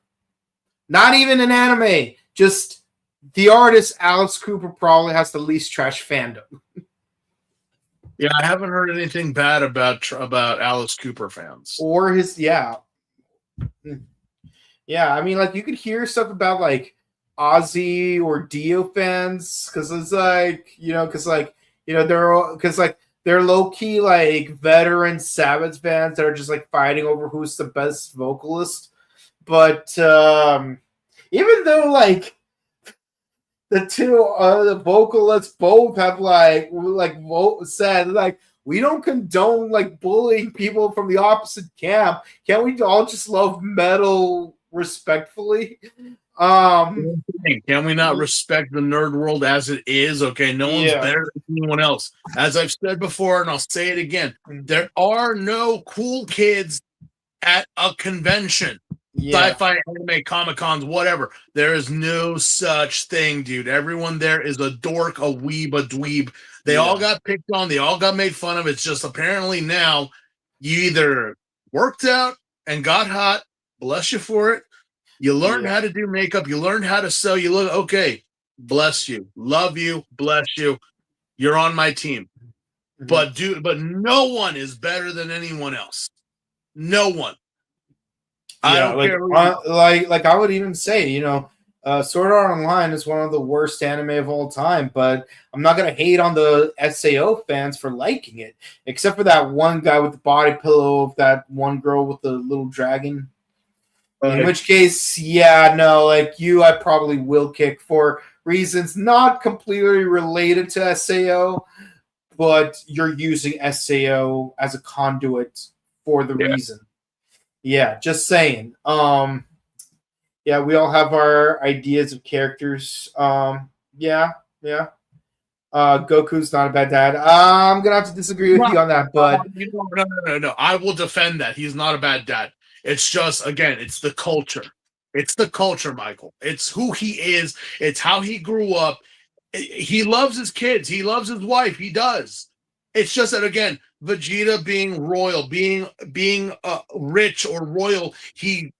Not even an anime, just the artist Alice Cooper probably has the least trash fandom.
Yeah, I haven't heard anything bad about Alice Cooper fans
or his. Yeah. I mean, like you could hear stuff about like Ozzy or Dio fans because it's like they're low key like veteran Sabbath fans that are just like fighting over who's the best vocalist. But even though like the two the vocalists both have said like we don't condone like bullying people from the opposite camp. Can't we all just love metal respectfully?
Can we not respect the nerd world as it is? Okay, no one's better than anyone else. As I've said before, and I'll say it again, there are no cool kids at a convention. Sci-fi, anime, Comic-Cons, whatever. There is no such thing, dude. Everyone there is a dork, a weeb, a dweeb. They all got picked on. They all got made fun of. It's just apparently now you either worked out and got hot, bless you for it. You learned how to do makeup. You learned how to sew. You look okay. Bless you. Love you. Bless you. You're on my team. Mm-hmm. But no one is better than anyone else. No one. I don't care.
Like I would even say, Sword Art Online is one of the worst anime of all time, but I'm not gonna hate on the SAO fans for liking it, except for that one guy with the body pillow of that one girl with the little dragon. Okay. In which case, I probably will kick for reasons not completely related to SAO, but you're using SAO as a conduit for the reason. Yeah, just saying. We all have our ideas of characters. Goku's not a bad dad. I'm gonna have to disagree with you on that, but
no. I will defend that. He's not a bad dad. It's just, again, it's the culture. It's the culture, Michael. It's who he is. It's how he grew up. He loves his kids. He loves his wife. He does. It's just that, again, Vegeta being royal, being rich or royal, he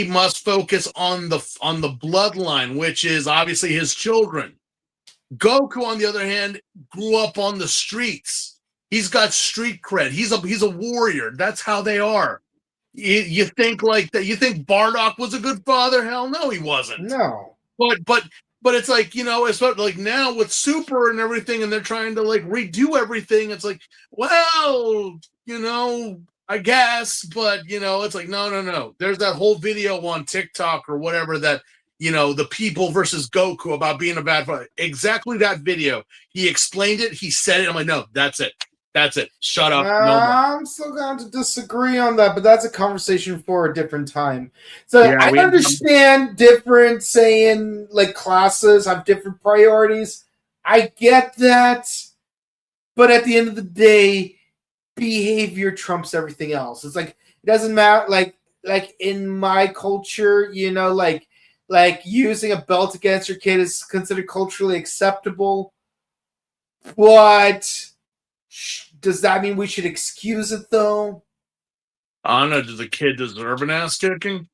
must focus on the bloodline, which is obviously his children. Goku, on the other hand, grew up on the streets. He's got street cred. He's a warrior. That's how they are. You think like that? You think Bardock was a good father? Hell no, he wasn't.
No.
But it's like, it's like now with Super and everything, and they're trying to like redo everything. It's like, well, I guess, but it's like, no. There's that whole video on TikTok or whatever that, the people versus Goku about being a bad father. Exactly that video. He explained it. He said it. I'm like, no, that's it. That's it. Shut up. No more.
I'm still going to disagree on that, but that's a conversation for a different time. So I understand different saying like classes have different priorities. I get that. But at the end of the day, behavior trumps everything else. It's like it doesn't matter like in my culture, like using a belt against your kid is considered culturally acceptable. But does that mean we should excuse it, though?
I don't know. Does the kid deserve an ass kicking?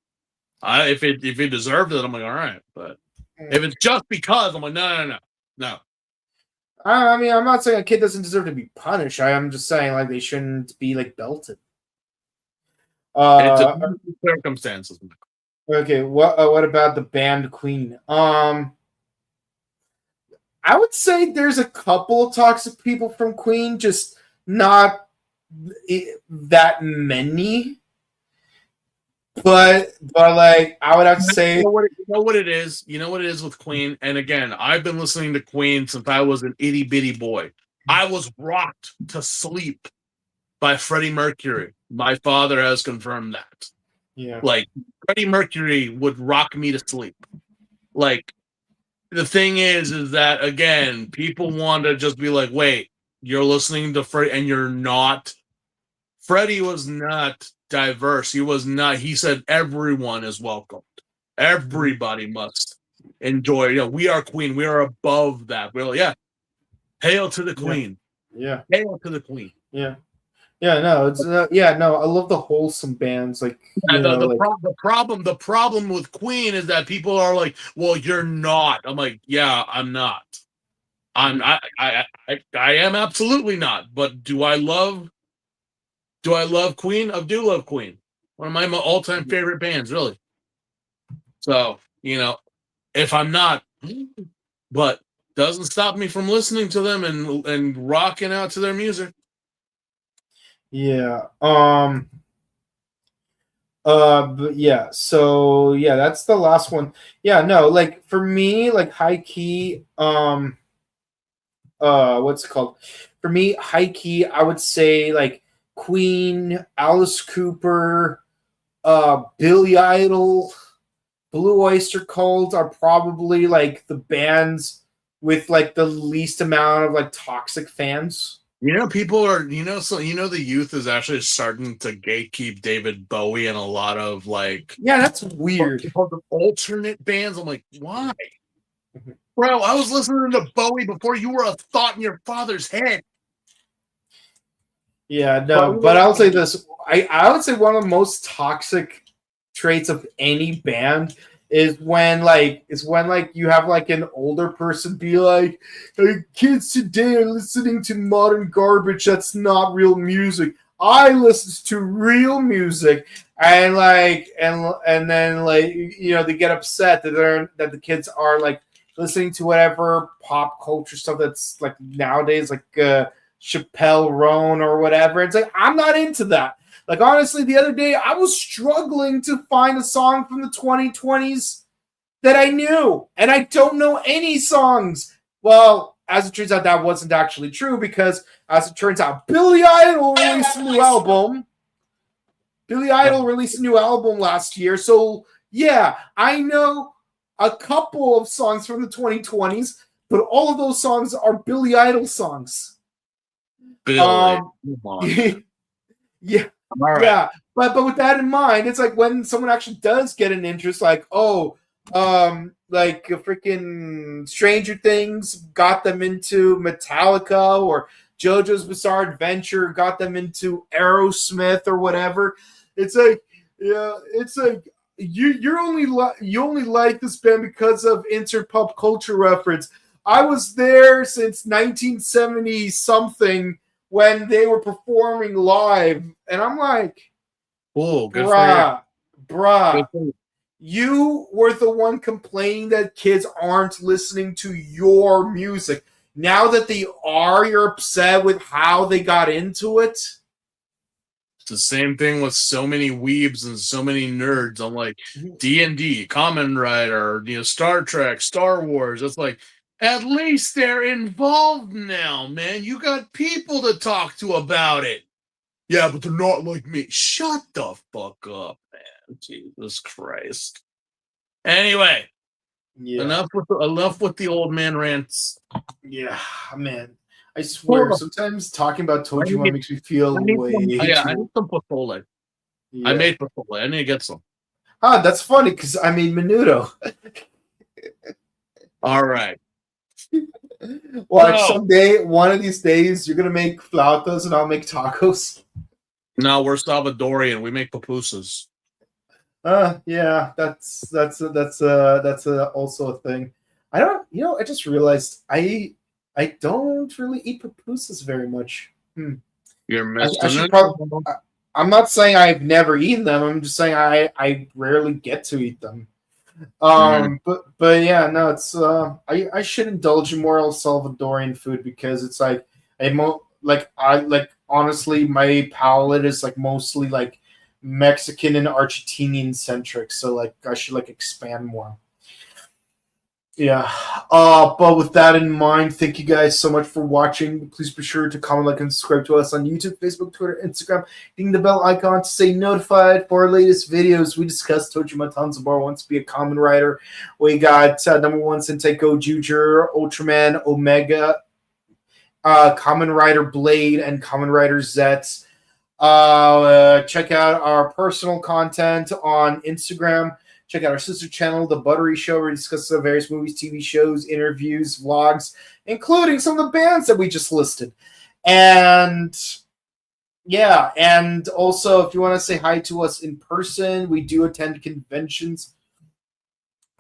If he deserved it, I'm like, all right. But if it's just because, I'm like, no.
I mean, I'm not saying a kid doesn't deserve to be punished. I'm just saying, like, they shouldn't be, like, belted.
It's a circumstances.
Okay, what about the band Queen? I would say there's a couple of toxic people from Queen, just not that many. But like I would have to say,
you know what it is. You know what it is with Queen. And again, I've been listening to Queen since I was an itty bitty boy. I was rocked to sleep by Freddie Mercury. My father has confirmed that.
Yeah.
Like, Freddie Mercury would rock me to sleep. Like, the thing is that, again, people want to just be like, wait, you're listening to Freddie and you're not. Freddie was not diverse. He said everyone is welcomed. Everybody must enjoy. We are Queen. We are above that. We're like, yeah, hail to the Queen.
Yeah.
Hail to the Queen.
Yeah. Yeah, no, it's no. I love the wholesome bands, like
the problem with Queen is that people are like, "Well, you're not." I'm like, "Yeah, I'm not. I am absolutely not." But do I love Queen? I do love Queen. One of my all-time favorite bands, really. So if I'm not, but doesn't stop me from listening to them and rocking out to their music.
Yeah. But yeah, so yeah, that's the last one. Yeah, no, like for me, like high key, what's it called? For me, high key, I would say like Queen, Alice Cooper, Billy Idol, Blue Oyster Cult are probably like the bands with like the least amount of like toxic fans.
People are, the youth is actually starting to gatekeep David Bowie and a lot of like.
Yeah, that's weird.
Alternate bands. I'm like, why? Bro, I was listening to Bowie before you were a thought in your father's head.
Yeah, no, but I'll say this. I would say one of the most toxic traits of any band is when you have like an older person be like, hey, kids today are listening to modern garbage that's not real music. I listen to real music, and then they get upset that the kids are like listening to whatever pop culture stuff that's like nowadays, like Chappelle Roan or whatever. It's like, I'm not into that. Like, honestly, the other day, I was struggling to find a song from the 2020s that I knew, and I don't know any songs. Well, as it turns out, that wasn't actually true, because, as it turns out, Billy Idol released a new album. Billy Idol released a new album last year, so, yeah, I know a couple of songs from the 2020s, but all of those songs are Billy Idol songs.
Billy.
Yeah. Right. Yeah, but with that in mind, it's like when someone actually does get an interest, like like freaking Stranger Things got them into Metallica, or JoJo's Bizarre Adventure got them into Aerosmith or whatever. It's like, yeah, it's like you only like this band because of insert pop culture reference. I was there since 1970 something when they were performing live, and I'm like,
"Oh, good
bruh, you were the one complaining that kids aren't listening to your music. Now that they are, you're upset with how they got into it."
It's the same thing with so many weebs and so many nerds. I'm like, D&D, Kamen Rider, Star Trek, Star Wars. It's like, at least they're involved now, man. You got people to talk to about it. Yeah, but they're not like me. Shut the fuck up, man. Jesus Christ. Anyway, enough with the old man rants.
Yeah, man. I swear, sometimes talking about Tojima makes me feel way too...
I need some pozole. Yeah. I made pozole. I need to get some.
Ah, that's funny, because I made menudo.
All right.
Well, someday, one of these days, you're gonna make flautas and I'll make tacos.
No, we're Salvadorian. We make pupusas.
Yeah, that's also a thing. I don't, I just realized I don't really eat pupusas very much.
You're missing
I'm not saying I've never eaten them. I'm just saying I rarely get to eat them. But yeah, no, it's I should indulge in more El Salvadorian food, because it's like honestly, my palate is like mostly like Mexican and Argentinian centric, so like I should like expand more. Yeah. But with that in mind, thank you guys so much for watching. Please be sure to comment, like, and subscribe to us on YouTube, Facebook, Twitter, Instagram. Ding the bell icon to stay notified for our latest videos. We discussed Tojima Tanzabar wants to be a Kamen Rider. We got number 1 Sentai Gojuger, Ultraman, Omega, Kamen Rider Blade, and Kamen Rider Zets. Check out our personal content on Instagram. Check out our sister channel, The Buttery Show, where we discuss the various movies, TV shows, interviews, vlogs, including some of the bands that we just listed. And yeah, and also if you want to say hi to us in person, we do attend conventions.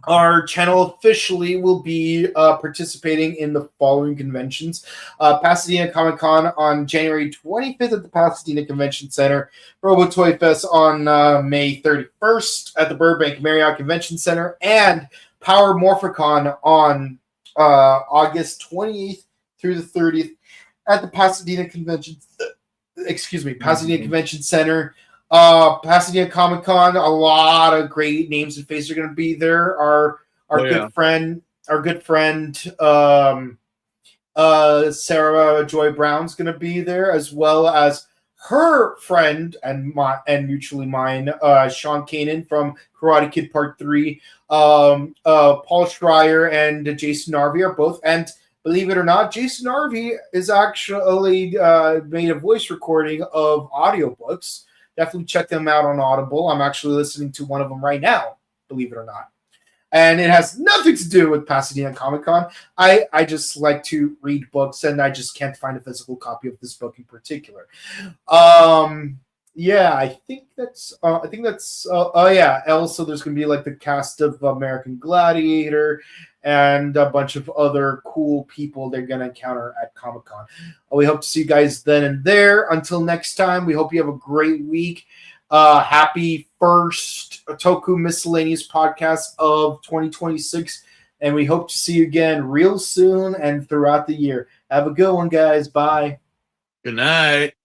Our channel officially will be participating in the following conventions. Pasadena Comic Con on January 25th at the Pasadena Convention Center. Robo Toy Fest on May 31st at the Burbank Marriott Convention Center. And Power Morphicon on August 28th through the 30th at the Pasadena Convention Center. Pasadena Comic Con, a lot of great names and faces are going to be there. Our good friend, Sarah Joy Brown's going to be there, as well as her friend and mutually mine, Sean Kanan from Karate Kid Part 3. Paul Schreier and Jason Narvi are both, and believe it or not, Jason Narvi is actually made a voice recording of audiobooks. Definitely check them out on Audible. I'm actually listening to one of them right now, believe it or not. And it has nothing to do with Pasadena Comic Con. I just like to read books, and I just can't find a physical copy of this book in particular. Yeah, I think that's. Oh yeah. Also, there's gonna be like the cast of American Gladiator and a bunch of other cool people they're gonna encounter at Comic-Con. We hope to see you guys then and there. Until next time, we hope you have a great week. Happy first Toku Miscellaneous podcast of 2026, and we hope to see you again real soon and throughout the year. Have a good one, guys. Bye.
Good night.